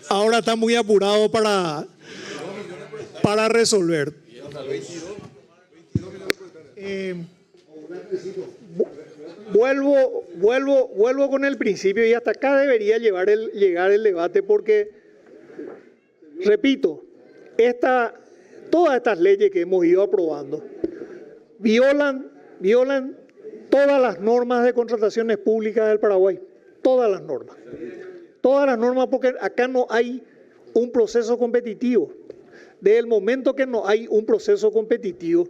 D: Ahora está muy apurado para resolver. Vuelvo con el principio y hasta acá debería llegar el debate porque, repito, todas estas leyes que hemos ido aprobando violan todas las normas de contrataciones públicas del Paraguay, todas las normas porque acá no hay un proceso competitivo. Desde el momento que no hay un proceso competitivo,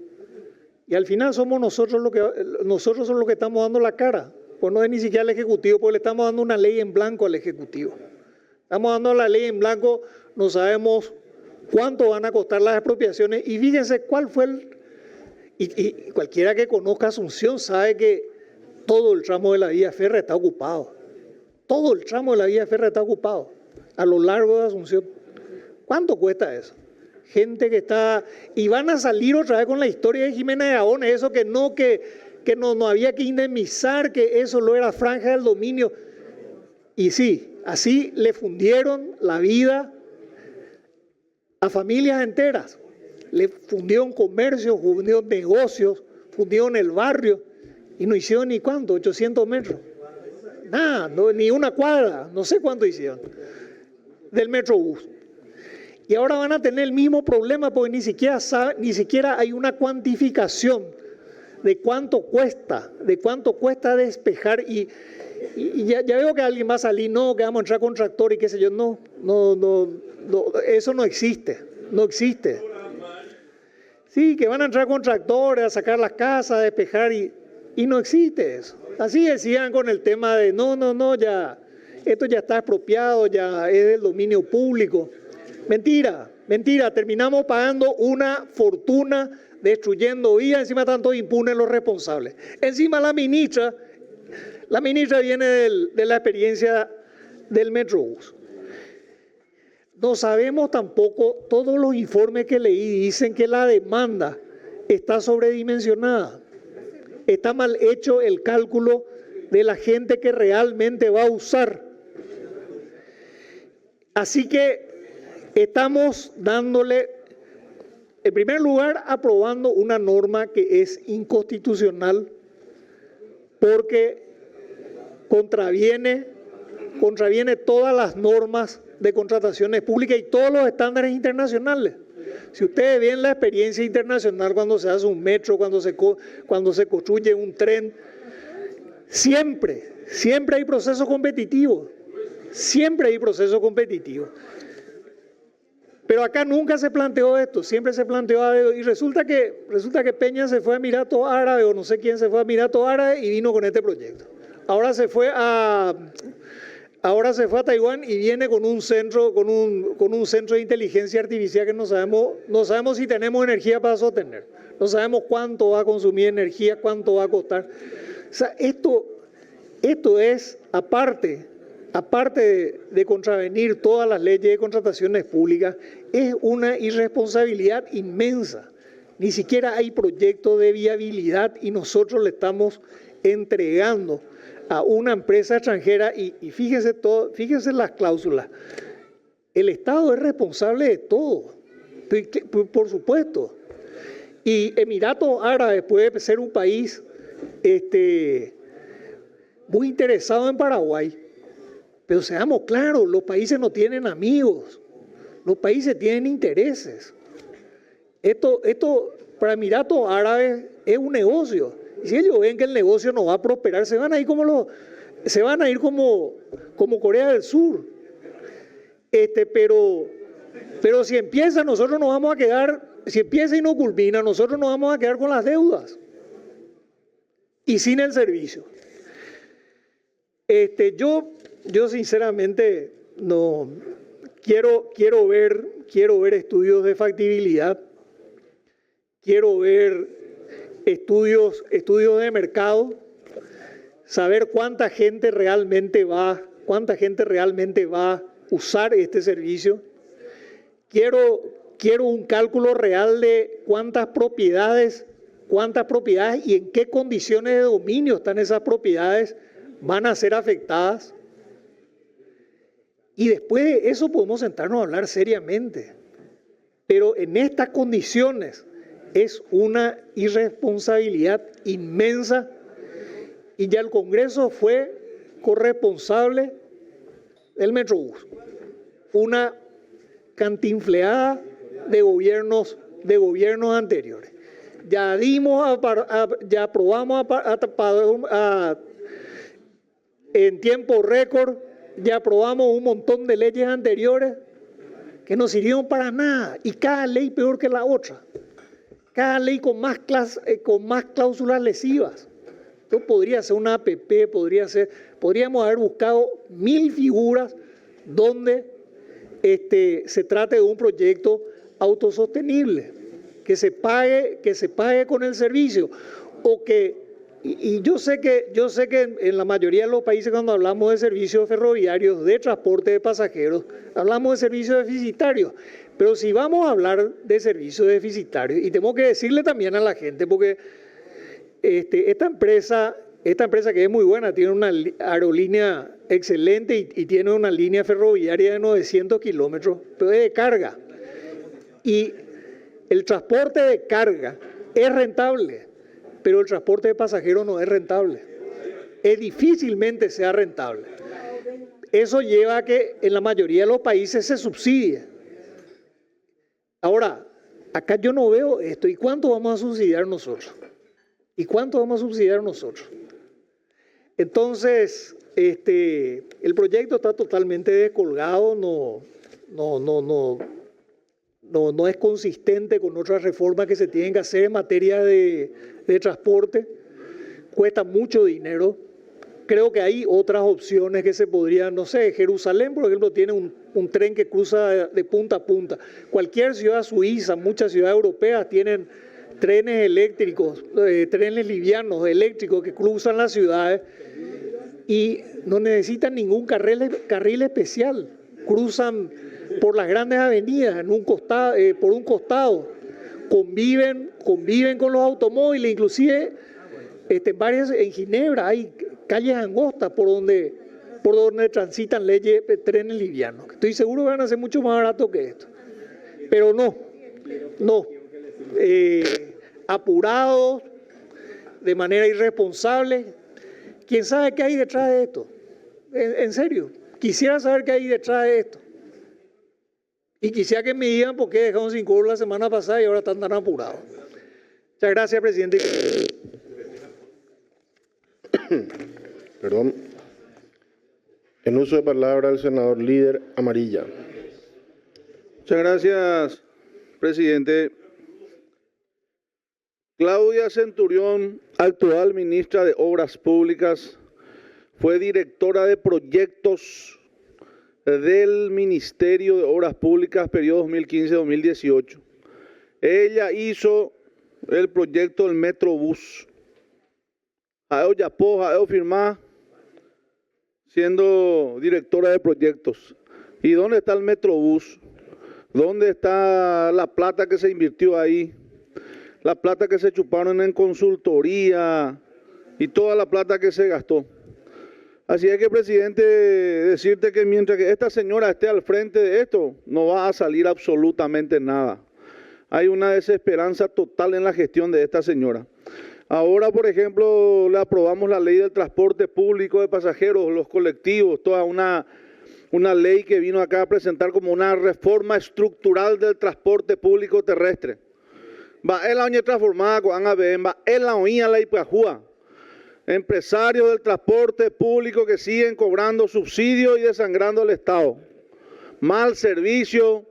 D: Y al final somos nosotros los que estamos dando la cara. Pues no es ni siquiera al Ejecutivo, porque le estamos dando una ley en blanco al Ejecutivo. Estamos dando la ley en blanco, no sabemos cuánto van a costar las expropiaciones. Y fíjense cuál fue y cualquiera que conozca Asunción sabe que todo el tramo de la vía férrea está ocupado. Todo el tramo de la vía férrea está ocupado a lo largo de Asunción. ¿Cuánto cuesta eso? Gente que está... Y van a salir otra vez con la historia de Jimena de Gaona, eso que no había que indemnizar, que eso lo era franja del dominio. Y sí, así le fundieron la vida a familias enteras. Le fundieron comercios, fundieron negocios, fundieron el barrio y no hicieron ni cuánto, 800 metros. Nada, no, ni una cuadra, no sé cuánto hicieron del Metrobús. Y ahora van a tener el mismo problema porque ni siquiera hay una cuantificación de cuánto cuesta despejar. Y ya veo que alguien va a salir, no, que vamos a entrar con tractor y qué sé yo. No, eso no existe, no existe. Sí, que van a entrar con tractores a sacar las casas, a despejar y no existe eso. Así decían con el tema de ya, esto ya está expropiado, ya es del dominio público. Mentira, terminamos pagando una fortuna, destruyendo vías, encima están todos impunes los responsables. Encima la ministra viene de la experiencia del Metrobús. No sabemos tampoco, todos los informes que leí dicen que la demanda está sobredimensionada. Está mal hecho el cálculo de la gente que realmente va a usar. Así que estamos dándole, en primer lugar, aprobando una norma que es inconstitucional porque contraviene todas las normas de contrataciones públicas y todos los estándares internacionales. Si ustedes ven la experiencia internacional cuando se hace un metro, cuando se construye un tren, siempre hay procesos competitivos. Siempre hay procesos competitivos. Pero acá nunca se planteó esto, siempre se planteó, y resulta que Peña se fue a Emiratos Árabes, o no sé quién se fue a Emiratos Árabes y vino con este proyecto. Ahora se fue a Taiwán y viene con un centro de inteligencia artificial que no sabemos si tenemos energía para sostener. No sabemos cuánto va a consumir energía, cuánto va a costar. O sea, esto es, aparte de contravenir todas las leyes de contrataciones públicas, es una irresponsabilidad inmensa. Ni siquiera hay proyecto de viabilidad y nosotros le estamos entregando a una empresa extranjera y fíjense las cláusulas. El Estado es responsable de todo, por supuesto. Y Emiratos Árabes puede ser un país muy interesado en Paraguay, pero seamos claros, los países no tienen amigos, los países tienen intereses. Esto para Emiratos Árabes es un negocio. Y si ellos ven que el negocio no va a prosperar, se van a ir como Corea del Sur. Pero si empieza, nosotros nos vamos a quedar, si empieza y no culmina, nosotros nos vamos a quedar con las deudas y sin el servicio. Yo sinceramente no quiero ver estudios de factibilidad, quiero ver estudios de mercado, saber cuánta gente realmente va a usar este servicio. Quiero un cálculo real de cuántas propiedades y en qué condiciones de dominio están esas propiedades, van a ser afectadas. Y después de eso podemos sentarnos a hablar seriamente. Pero en estas condiciones es una irresponsabilidad inmensa y ya el Congreso fue corresponsable del Metrobús. Una cantinfleada de gobiernos anteriores. Ya aprobamos en tiempo récord, ya aprobamos un montón de leyes anteriores que no sirvieron para nada y cada ley peor que la otra. cada ley con más cláusulas lesivas. Esto podría ser una APP, podríamos haber buscado 1000 figuras donde se trate de un proyecto autosostenible, que se pague con el servicio, o que y yo sé que en la mayoría de los países, cuando hablamos de servicios ferroviarios, de transporte de pasajeros, hablamos de servicios deficitarios. Pero si vamos a hablar de servicios deficitarios, y tengo que decirle también a la gente, porque esta empresa que es muy buena, tiene una aerolínea excelente y tiene una línea ferroviaria de 900 kilómetros, pero es de carga. Y el transporte de carga es rentable, pero el transporte de pasajeros no es rentable. Es difícilmente sea rentable. Eso lleva a que en la mayoría de los países se subsidie. Ahora, acá yo no veo esto. ¿Y cuánto vamos a subsidiar nosotros? Entonces, el proyecto está totalmente descolgado, no es consistente con otras reformas que se tienen que hacer en materia de transporte, cuesta mucho dinero. Creo que hay otras opciones que se podrían, no sé, Jerusalén, por ejemplo, tiene un tren que cruza de punta a punta. Cualquier ciudad suiza, muchas ciudades europeas tienen trenes eléctricos, trenes livianos eléctricos que cruzan las ciudades y no necesitan ningún carril especial. Cruzan por las grandes avenidas por un costado, conviven con los automóviles, inclusive en Ginebra hay calles angostas por donde transitan trenes livianos. Estoy seguro que van a ser mucho más baratos que esto, pero no, apurados, de manera irresponsable. ¿Quién sabe qué hay detrás de esto? En serio, quisiera saber qué hay detrás de esto. Y quisiera que me digan por qué dejaron sin cobro la semana pasada y ahora están tan apurados. Muchas gracias, presidente.
O: Perdón. En uso de palabra el senador líder Amarilla.
J: Muchas gracias, presidente. Claudia Centurión, actual ministra de Obras Públicas, fue directora de proyectos del Ministerio de Obras Públicas, periodo 2015-2018. Ella hizo el proyecto del Metrobús. Jaeo Yapó, Jaeo Firmá, siendo directora de proyectos. ¿Y dónde está el Metrobús? ¿Dónde está la plata que se invirtió ahí? La plata que se chuparon en consultoría y toda la plata que se gastó. Así es que, presidente, decirte que mientras que esta señora esté al frente de esto, no va a salir absolutamente nada. Hay una desesperanza total en la gestión de esta señora. Ahora, por ejemplo, le aprobamos la ley del transporte público de pasajeros, los colectivos, toda una ley que vino acá a presentar como una reforma estructural del transporte público terrestre. Va en la oña transformada con ABM, va en la oña la Ipajúa. Empresarios del transporte público que siguen cobrando subsidios y desangrando al Estado. Mal servicio,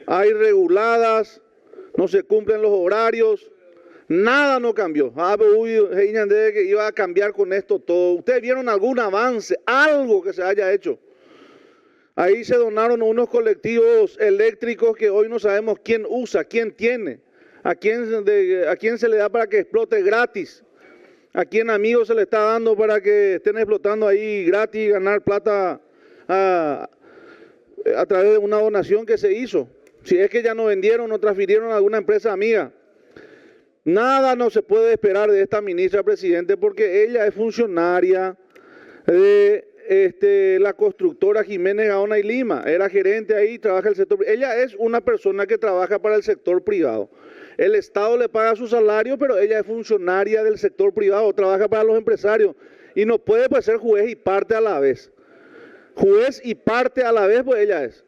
J: hay reguladas, no se cumplen los horarios, nada no cambió. Que iba a cambiar con esto todo. ¿Ustedes vieron algún avance, algo que se haya hecho? Ahí se donaron unos colectivos eléctricos que hoy no sabemos quién usa, quién tiene, a quién se le da para que explote gratis. ¿A quién amigos se le está dando para que estén explotando ahí gratis y ganar plata a través de una donación que se hizo? Si es que ya no vendieron o transfirieron a alguna empresa amiga. Nada no se puede esperar de esta ministra, presidente, porque ella es funcionaria de la constructora Jiménez Gaona y Lima. Era gerente ahí, trabaja el sector. Ella es una persona que trabaja para el sector privado. El Estado le paga su salario, pero ella es funcionaria del sector privado, trabaja para los empresarios y no puede ser juez y parte a la vez. Juez y parte a la vez, pues ella es.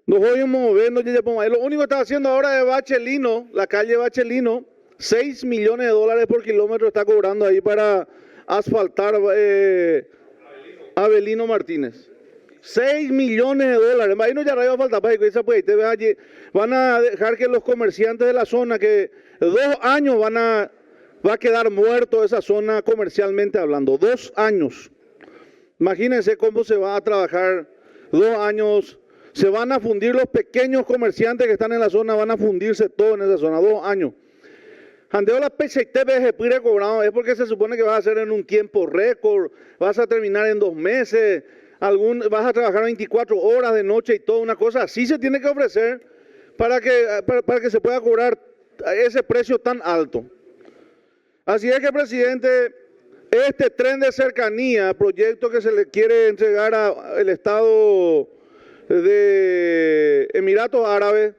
J: Nos oímos movernos, lo único que está haciendo ahora es Bachelino, la calle Bachelino, $6 millones por kilómetro está cobrando ahí para asfaltar Avelino Martínez. 6 millones de dólares. Imagino ya va a faltar para esa pues, van a dejar que los comerciantes de la zona que 2 años va a quedar muerto esa zona comercialmente hablando. 2 años. Imagínense cómo se va a trabajar 2 años. Se van a fundir los pequeños comerciantes que están en la zona, van a fundirse todo en esa zona. 2 años. Andeo la PCTB pide cobrado es porque se supone que vas a hacer en un tiempo récord, vas a terminar en 2 meses, vas a trabajar 24 horas de noche y toda una cosa así se tiene que ofrecer para que se pueda cobrar ese precio tan alto. Así es que, presidente, este tren de cercanía, proyecto que se le quiere entregar al Estado de Emiratos Árabes,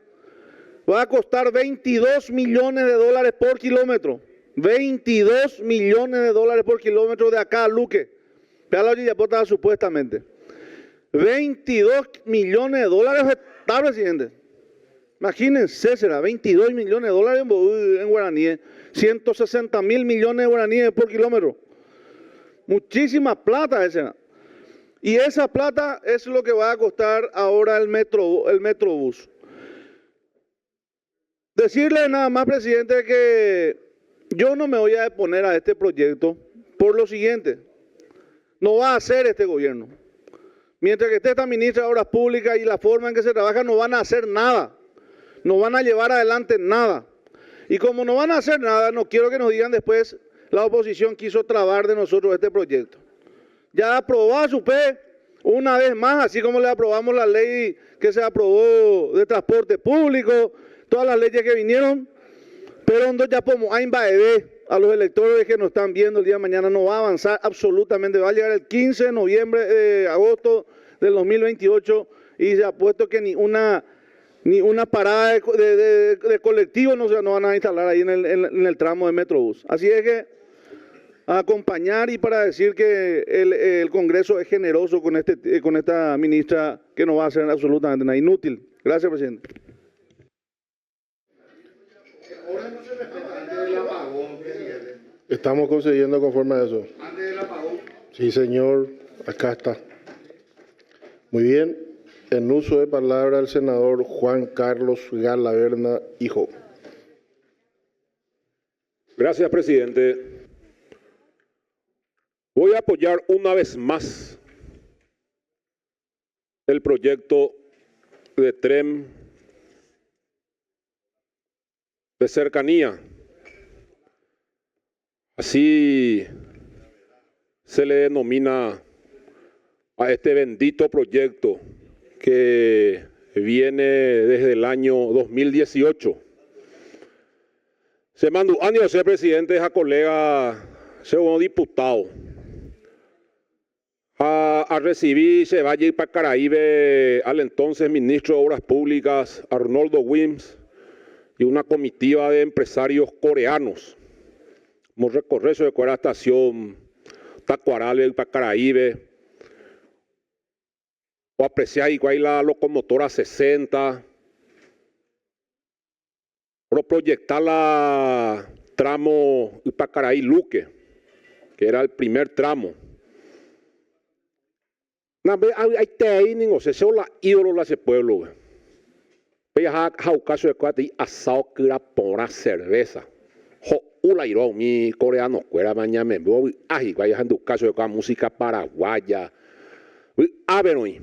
J: va a costar 22 millones de dólares por kilómetro. 22 millones de dólares por kilómetro de acá a Luque. Vea la Yayapota supuestamente. 22 millones de dólares está, presidente. Imagínense, será 22 millones de dólares en guaraníes. 160 mil millones de guaraníes por kilómetro. Muchísima plata esa. Y esa plata es lo que va a costar ahora el Metrobús. Decirle nada más, presidente, que yo no me voy a oponer a este proyecto por lo siguiente. No va a hacer este gobierno. Mientras que esté esta ministra de Obras Públicas y la forma en que se trabaja, no van a hacer nada. No van a llevar adelante nada. Y como no van a hacer nada, no quiero que nos digan después, la oposición quiso trabar de nosotros este proyecto. Ya aprobó a su una vez más, así como le aprobamos la ley que se aprobó de transporte público, todas las leyes que vinieron, pero donde ya podemos a los electores que nos están viendo el día de mañana, no va a avanzar absolutamente, va a llegar el 15 de noviembre, agosto del 2028 y se ha puesto que ni una parada de colectivo no van a instalar ahí en el tramo de Metrobús. Así es que a acompañar y para decir que el Congreso es generoso con esta ministra que no va a hacer absolutamente nada, inútil. Gracias, presidente.
O: Estamos concediendo conforme a eso. Sí, señor, acá está. Muy bien. En uso de palabra el senador Juan Carlos Galaverna, hijo.
U: Gracias, presidente. Voy a apoyar una vez más el proyecto de tren de cercanía. Así se le denomina a este bendito proyecto que viene desde el año 2018. Se mandó año de ser presidente, a colega, segundo diputado, a recibir, se va a ir para Caraíbe al entonces ministro de Obras Públicas, Arnoldo Wims, y una comitiva de empresarios coreanos. Vamos a recorrer sobre la estación Tacuarale para Caraíbe, o apreciar igual la locomotora 60, o proyectar la tramo Ipacaraí-Luque, que era el primer tramo. Hay ahí no sé, son la ídolo de ese pueblo. Veja caso de cuate y asado que era pura cerveza. Ula iró mi coreano cuera mañana me voy a igual en caso de música paraguaya. A ver hoy.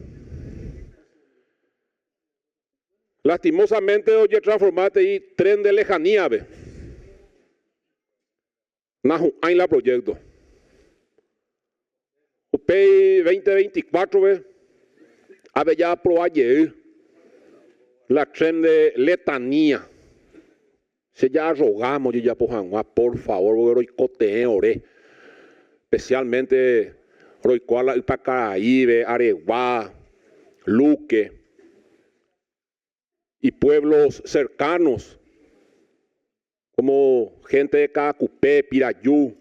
U: Lastimosamente hoy transformate y tren de lejanía ve. Nahu hay la proyecto. Upei 2024 ve. Ave ya aprobaye la tren de letanía. Se ya rogamos yo ya por favor, voy cote ore. Especialmente Roicuala Ipacaraíbe, Areguá, Luque y pueblos cercanos como gente de Cacupé, Pirayú.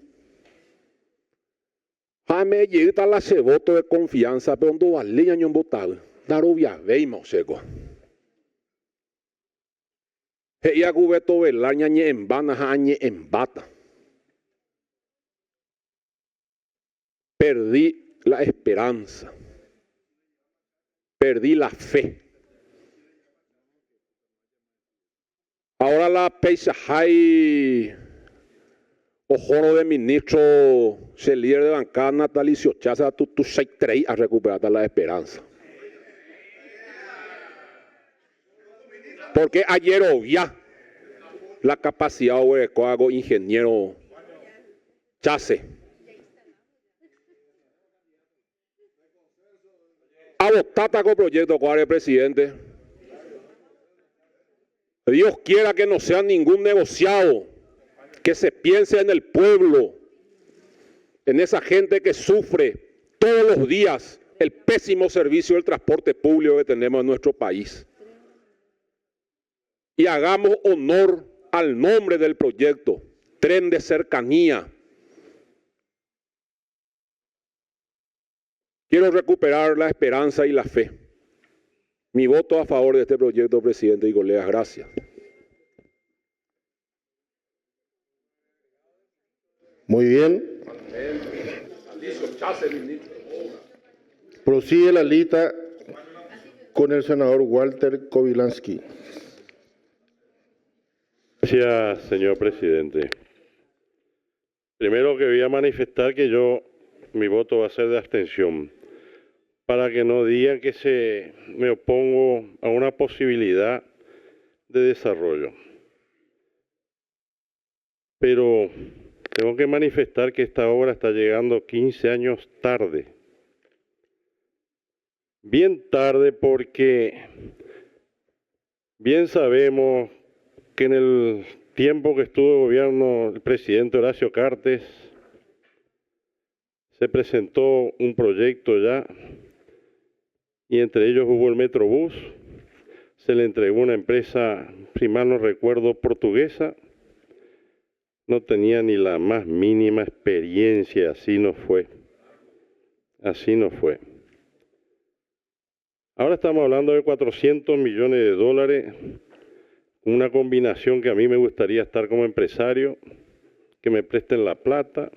U: Jame llega la ceboto de confianza, pero no vale año botal. Darovia veimos seco. Ella gubeto velar ñañe en vana ñañe en bata. Perdí la esperanza. perdí la fe. Ahora la peisajai ojoro de ministro, se líder de bancada natalicio chaza tu 6-3 a recuperar la esperanza. Porque ayer obvia la capacidad de hago ingeniero chase. Abotata con proyecto cuál presidente. Dios quiera que no sea ningún negociado, que se piense en el pueblo, en esa gente que sufre todos los días el pésimo servicio del transporte público que tenemos en nuestro país. Y hagamos honor al nombre del proyecto, Tren de Cercanía. Quiero recuperar la esperanza y la fe. Mi voto a favor de este proyecto, presidente y colegas. Gracias.
O: Muy bien. Prosigue la lista con el senador Walter Kobylanski.
E: Gracias, señor presidente. Primero que voy a manifestar que mi voto va a ser de abstención, para que no digan que me opongo a una posibilidad de desarrollo. Pero tengo que manifestar que esta obra está llegando 15 años tarde. Bien tarde porque bien sabemos que en el tiempo que estuvo de gobierno el presidente Horacio Cartes, se presentó un proyecto ya, y entre ellos hubo el Metrobús. Se le entregó una empresa, si mal no recuerdo, portuguesa. No tenía ni la más mínima experiencia, así no fue. Así no fue. Ahora estamos hablando de 400 millones de dólares, una combinación que a mí me gustaría estar como empresario, que me presten la plata,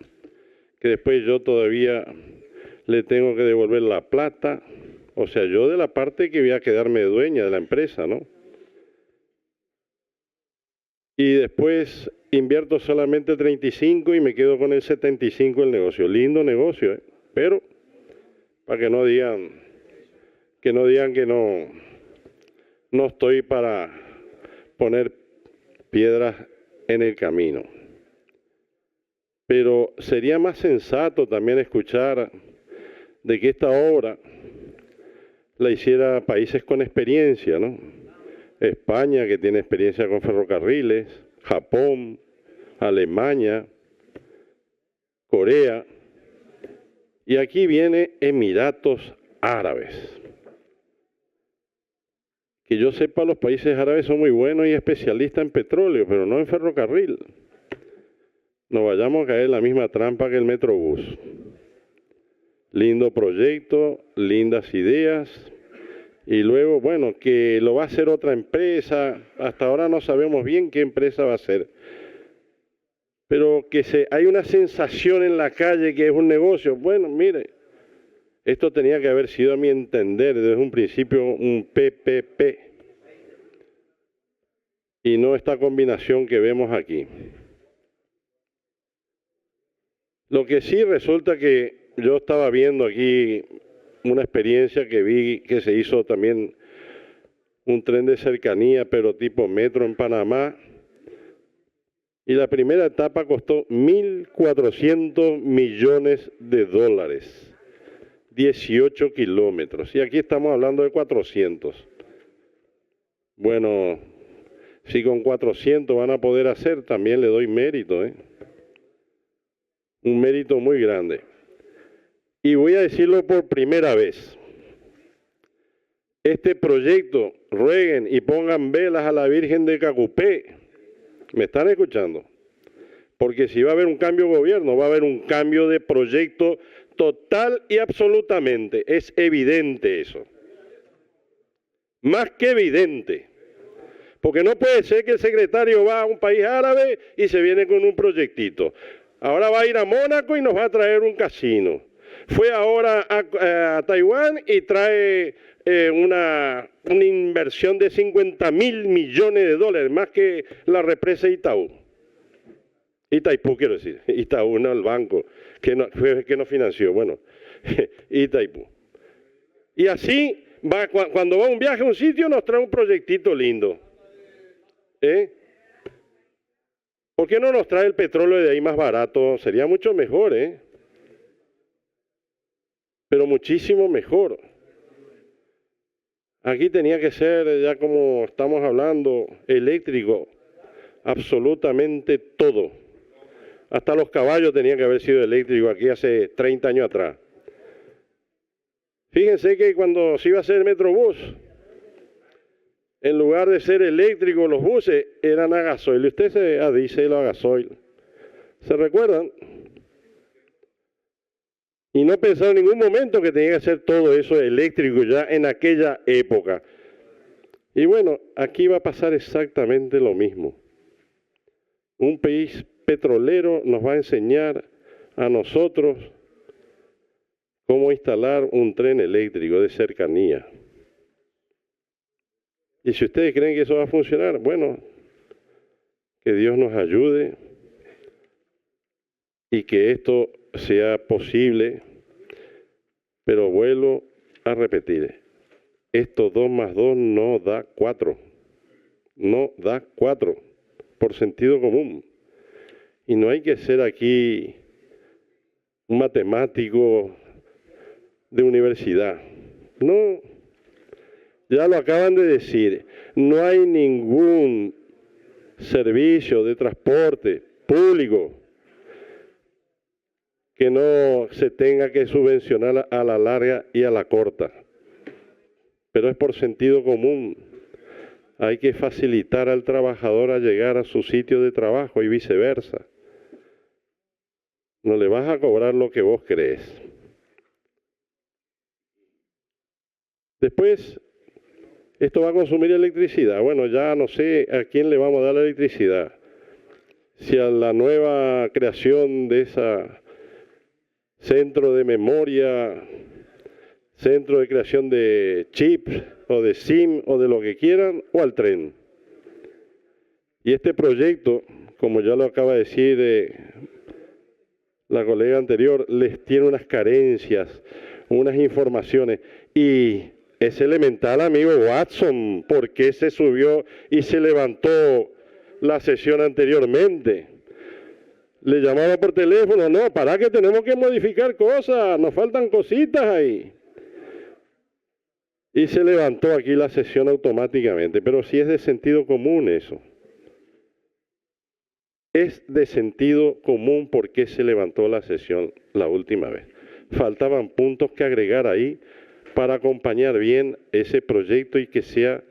E: que después yo todavía le tengo que devolver la plata, o sea, yo de la parte que voy a quedarme dueña de la empresa, ¿no? Y después invierto solamente 35 y me quedo con el 75 del negocio. Lindo negocio, ¿eh? Pero para que no digan que no estoy para poner piedras en el camino. Pero sería más sensato también escuchar de que esta obra la hiciera países con experiencia, ¿no? España, que tiene experiencia con ferrocarriles, Japón, Alemania, Corea, y aquí viene Emiratos Árabes. Que yo sepa, los países árabes son muy buenos y especialistas en petróleo, pero no en ferrocarril. No vayamos a caer en la misma trampa que el Metrobús. Lindo proyecto, lindas ideas, y luego, bueno, que lo va a hacer otra empresa. Hasta ahora no sabemos bien qué empresa va a ser. Pero que hay una sensación en la calle que es un negocio. Bueno, mire, esto tenía que haber sido, a mi entender, desde un principio un PPP. Y no esta combinación que vemos aquí. Lo que sí resulta que yo estaba viendo aquí una experiencia que vi que se hizo también un tren de cercanía, pero tipo metro en Panamá. Y la primera etapa costó 1.400 millones de dólares. 18 kilómetros. Y aquí estamos hablando de 400. Bueno, si con 400 van a poder hacer, también le doy mérito, ¿eh? Un mérito muy grande. Y voy a decirlo por primera vez. Este proyecto, rueguen y pongan velas a la Virgen de Cacupé. ¿Me están escuchando? Porque si va a haber un cambio de gobierno, va a haber un cambio de proyecto total y absolutamente. Es evidente eso. Más que evidente. Porque no puede ser que el secretario va a un país árabe y se viene con un proyectito. Ahora va a ir a Mónaco y nos va a traer un casino. Fue ahora a Taiwán y trae una inversión de 50.000 millones de dólares, más que la represa Itaú. Itaipú, quiero decir. Itaú, no el banco, que no financió. Bueno, Itaipú. Y así, cuando va a un viaje a un sitio, nos trae un proyectito lindo. ¿Por qué no nos trae el petróleo de ahí más barato? Sería mucho mejor, pero muchísimo mejor. Aquí tenía que ser, ya como estamos hablando, eléctrico, absolutamente todo. Hasta los caballos tenían que haber sido eléctricos aquí hace 30 años atrás. Fíjense que cuando se iba a hacer el Metrobús, en lugar de ser eléctricos los buses, eran a gasoil. Usted se dice a gasoil. ¿Se recuerdan? Y no pensaron en ningún momento que tenía que ser todo eso eléctrico ya en aquella época. Y bueno, aquí va a pasar exactamente lo mismo. Un país petrolero nos va a enseñar a nosotros cómo instalar un tren eléctrico de cercanía. Y si ustedes creen que eso va a funcionar, bueno, que Dios nos ayude y que esto sea posible, pero vuelvo a repetir, esto 2 más 2 no da 4, no da 4, por sentido común. Y no hay que ser aquí un matemático de universidad, no. Ya lo acaban de decir, no hay ningún servicio de transporte público que no se tenga que subvencionar a la larga y a la corta. Pero es por sentido común. Hay que facilitar al trabajador a llegar a su sitio de trabajo y viceversa. No le vas a cobrar lo que vos crees. Después, esto va a consumir electricidad. Bueno, ya no sé a quién le vamos a dar la electricidad. Si a la nueva creación de esa centro de memoria, centro de creación de chips o de SIM o de lo que quieran, o al tren. Y este proyecto, como ya lo acaba de decir la colega anterior, les tiene unas carencias, unas informaciones y es elemental, amigo Watson, por qué se subió y se levantó la sesión anteriormente. Le llamaba por teléfono, no, para que tenemos que modificar cosas, nos faltan cositas ahí. Y se levantó aquí la sesión automáticamente, pero sí es de sentido común eso. Es de sentido común por qué se levantó la sesión la última vez. Faltaban puntos que agregar ahí para acompañar bien ese proyecto y que sea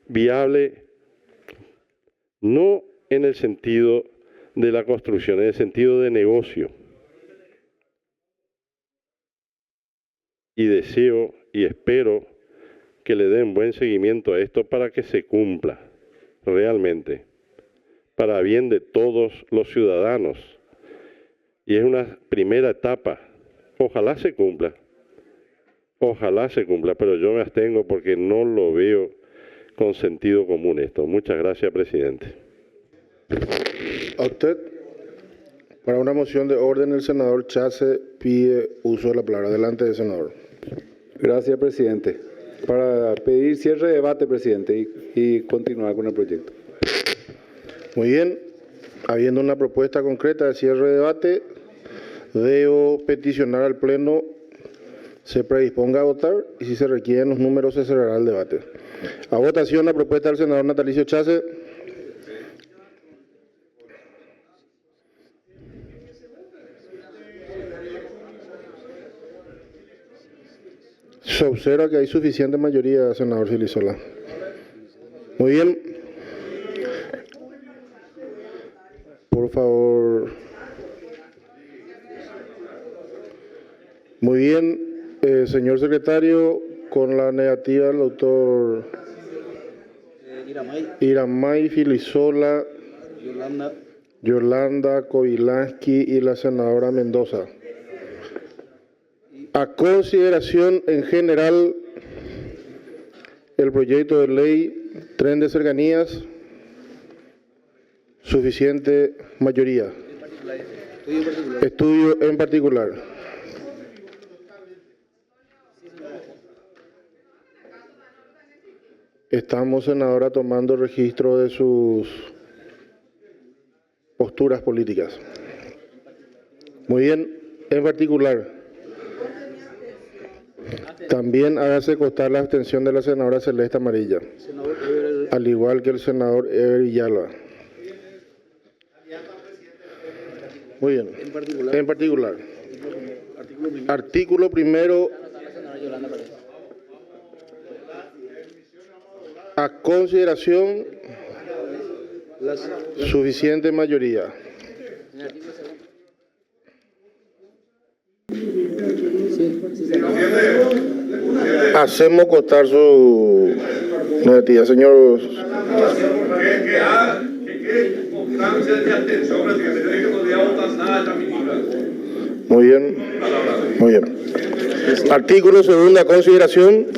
E: viable, no en el sentido de la construcción, en el sentido de negocio. Y deseo y espero que le den buen seguimiento a esto para que se cumpla realmente, para bien de todos los ciudadanos. Y es una primera etapa. Ojalá se cumpla. Ojalá se cumpla, pero yo me abstengo porque no lo veo con sentido común esto. Muchas gracias, presidente.
O: A usted, para una moción de orden, el senador Chase pide uso de la palabra. Adelante, senador.
S: Gracias, presidente. Para pedir cierre de debate, presidente, y continuar con el proyecto.
O: Muy bien. Habiendo una propuesta concreta de cierre de debate, debo peticionar al Pleno se predisponga a votar y si se requieren los números se cerrará el debate. A votación la propuesta del senador Natalicio Chase. Se observa que hay suficiente mayoría, senador Silisola. Muy bien. Por favor. Muy bien. Señor secretario, con la negativa del doctor Iramay Filisola, Yolanda Kovilansky y la senadora Mendoza. A consideración en general el proyecto de ley Tren de Cercanías, suficiente mayoría. Estudio en particular. Estamos, senadora, tomando registro de sus posturas políticas. Muy bien, en particular. También hágase constar la abstención de la senadora Celeste Amarilla, al igual que el senador Eber Villalba. Muy bien, en particular. Artículo primero. A consideración, suficiente mayoría. Hacemos constar su negativa, señor. Muy bien, muy bien. Artículo segunda consideración.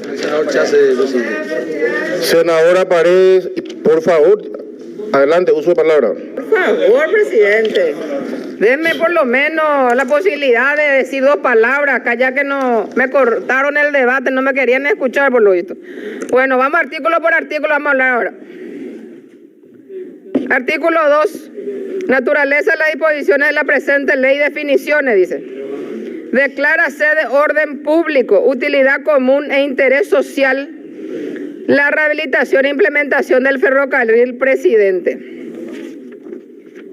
O: Senadora Paredes, por favor, adelante, uso de palabra.
H: Por favor, presidente, denme por lo menos la posibilidad de decir dos palabras, acá ya que no me cortaron el debate, no me querían escuchar por lo visto. Bueno, vamos artículo por artículo, vamos a hablar ahora. Artículo 2. Naturaleza de las disposiciones de la presente ley, definiciones, dice. Declara de orden público, utilidad común e interés social la rehabilitación e implementación del ferrocarril, presidente.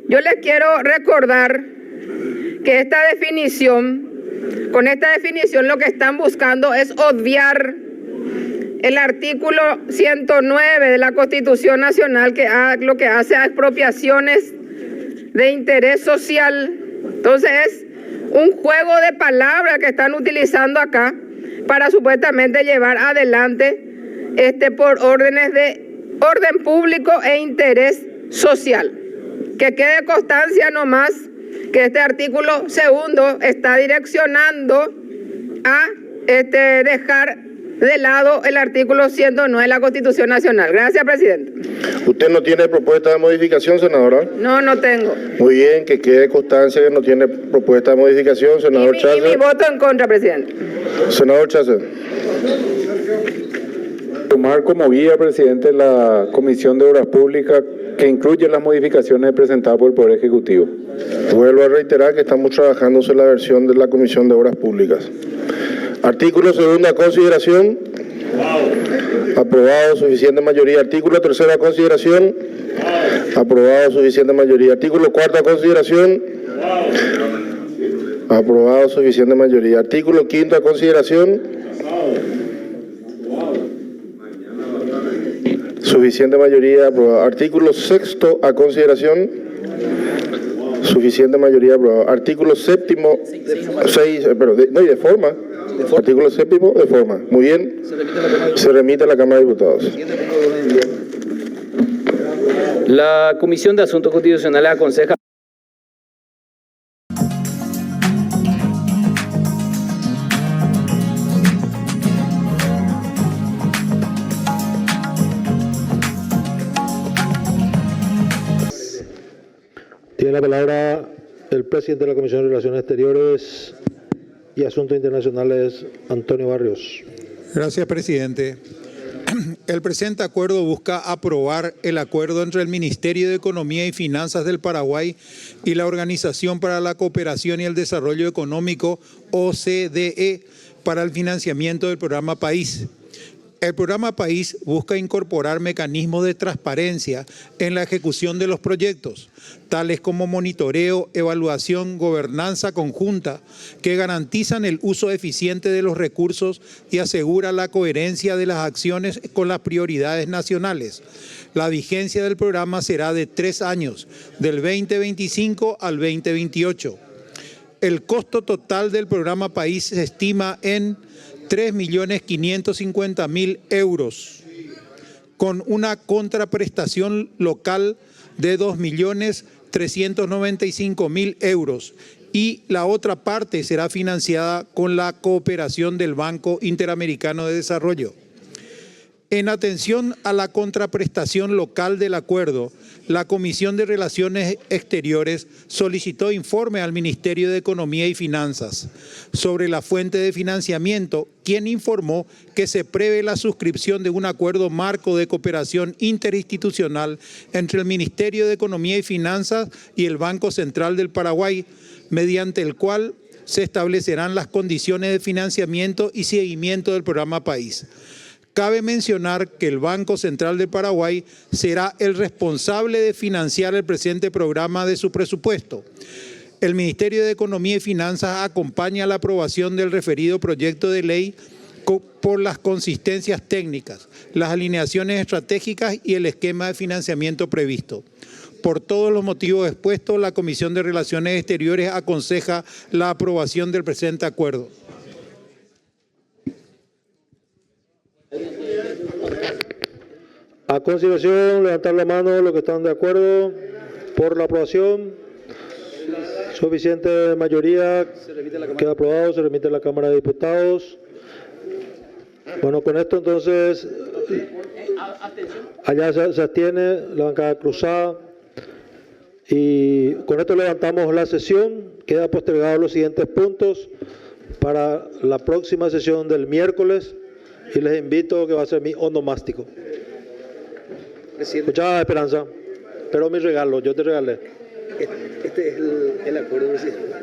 H: Yo les quiero recordar que con esta definición lo que están buscando es obviar el artículo 109 de la Constitución Nacional, que lo que hace a expropiaciones de interés social. Entonces es un juego de palabras que están utilizando acá para supuestamente llevar adelante por órdenes de orden público e interés social. Que quede constancia nomás que este artículo segundo está direccionando a dejar de lado el artículo 109 de la Constitución Nacional. Gracias, presidente.
O: ¿Usted no tiene propuesta de modificación, senadora?
H: No, no tengo.
O: Muy bien, que quede constancia que no tiene propuesta de modificación, senador Chávez.
H: Y mi voto en contra, presidente.
O: Senador Chávez.
S: Tomar como guía, presidente, la Comisión de Obras Públicas, que incluye las modificaciones presentadas por el Poder Ejecutivo.
O: Vuelvo a reiterar que estamos trabajando sobre la versión de la Comisión de Obras Públicas. Artículo segunda consideración. Aprobado, suficiente mayoría. Artículo tercera consideración. Aprobado, suficiente mayoría. Artículo cuarta consideración. Aprobado, suficiente mayoría. Artículo quinta consideración. Suficiente mayoría, aprobado. Artículo sexto a consideración. Suficiente mayoría, aprobado. Artículo séptimo, de forma. Artículo séptimo, de forma. Muy bien. Se remite a la Cámara de Diputados.
B: La Comisión de Asuntos Constitucionales aconseja.
A: Tiene la palabra el presidente de la Comisión de Relaciones Exteriores y Asuntos Internacionales, Antonio Barrios.
Q: Gracias, presidente. El presente acuerdo busca aprobar el acuerdo entre el Ministerio de Economía y Finanzas del Paraguay y la Organización para la Cooperación y el Desarrollo Económico, OCDE, para el financiamiento del programa País. El programa País busca incorporar mecanismos de transparencia en la ejecución de los proyectos, tales como monitoreo, evaluación, gobernanza conjunta, que garantizan el uso eficiente de los recursos y asegura la coherencia de las acciones con las prioridades nacionales. La vigencia del programa será de 3 años, del 2025 al 2028. El costo total del programa País se estima en 3.550.000 euros, con una contraprestación local de 2.395.000 euros y la otra parte será financiada con la cooperación del Banco Interamericano de Desarrollo. En atención a la contraprestación local del acuerdo, la Comisión de Relaciones Exteriores solicitó informe al Ministerio de Economía y Finanzas sobre la fuente de financiamiento, quien informó que se prevé la suscripción de un acuerdo marco de cooperación interinstitucional entre el Ministerio de Economía y Finanzas y el Banco Central del Paraguay, mediante el cual se establecerán las condiciones de financiamiento y seguimiento del programa País. Cabe mencionar que el Banco Central del Paraguay será el responsable de financiar el presente programa de su presupuesto. El Ministerio de Economía y Finanzas acompaña la aprobación del referido proyecto de ley por las consistencias técnicas, las alineaciones estratégicas y el esquema de financiamiento previsto. Por todos los motivos expuestos, la Comisión de Relaciones Exteriores aconseja la aprobación del presente acuerdo.
A: A continuación, levantar la mano los que están de acuerdo por la aprobación. Suficiente mayoría, queda aprobado, se remite a la Cámara de Diputados. Bueno, con esto entonces, allá se abstiene la bancada cruzada. Y con esto levantamos la sesión. Queda postergado los siguientes puntos para la próxima sesión del miércoles. Y les invito, que va a ser mi onomástico. Escuchaba, Esperanza, pero mi regalo, yo te regalé.
N: Este es el acuerdo, presidente.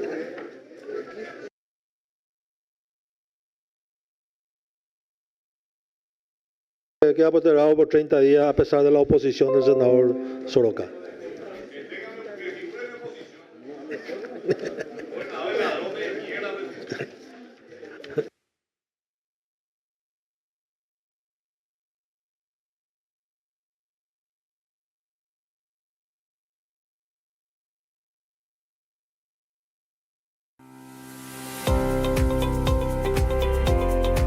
A: Queda postergado por 30 días a pesar de la oposición del senador Soroka.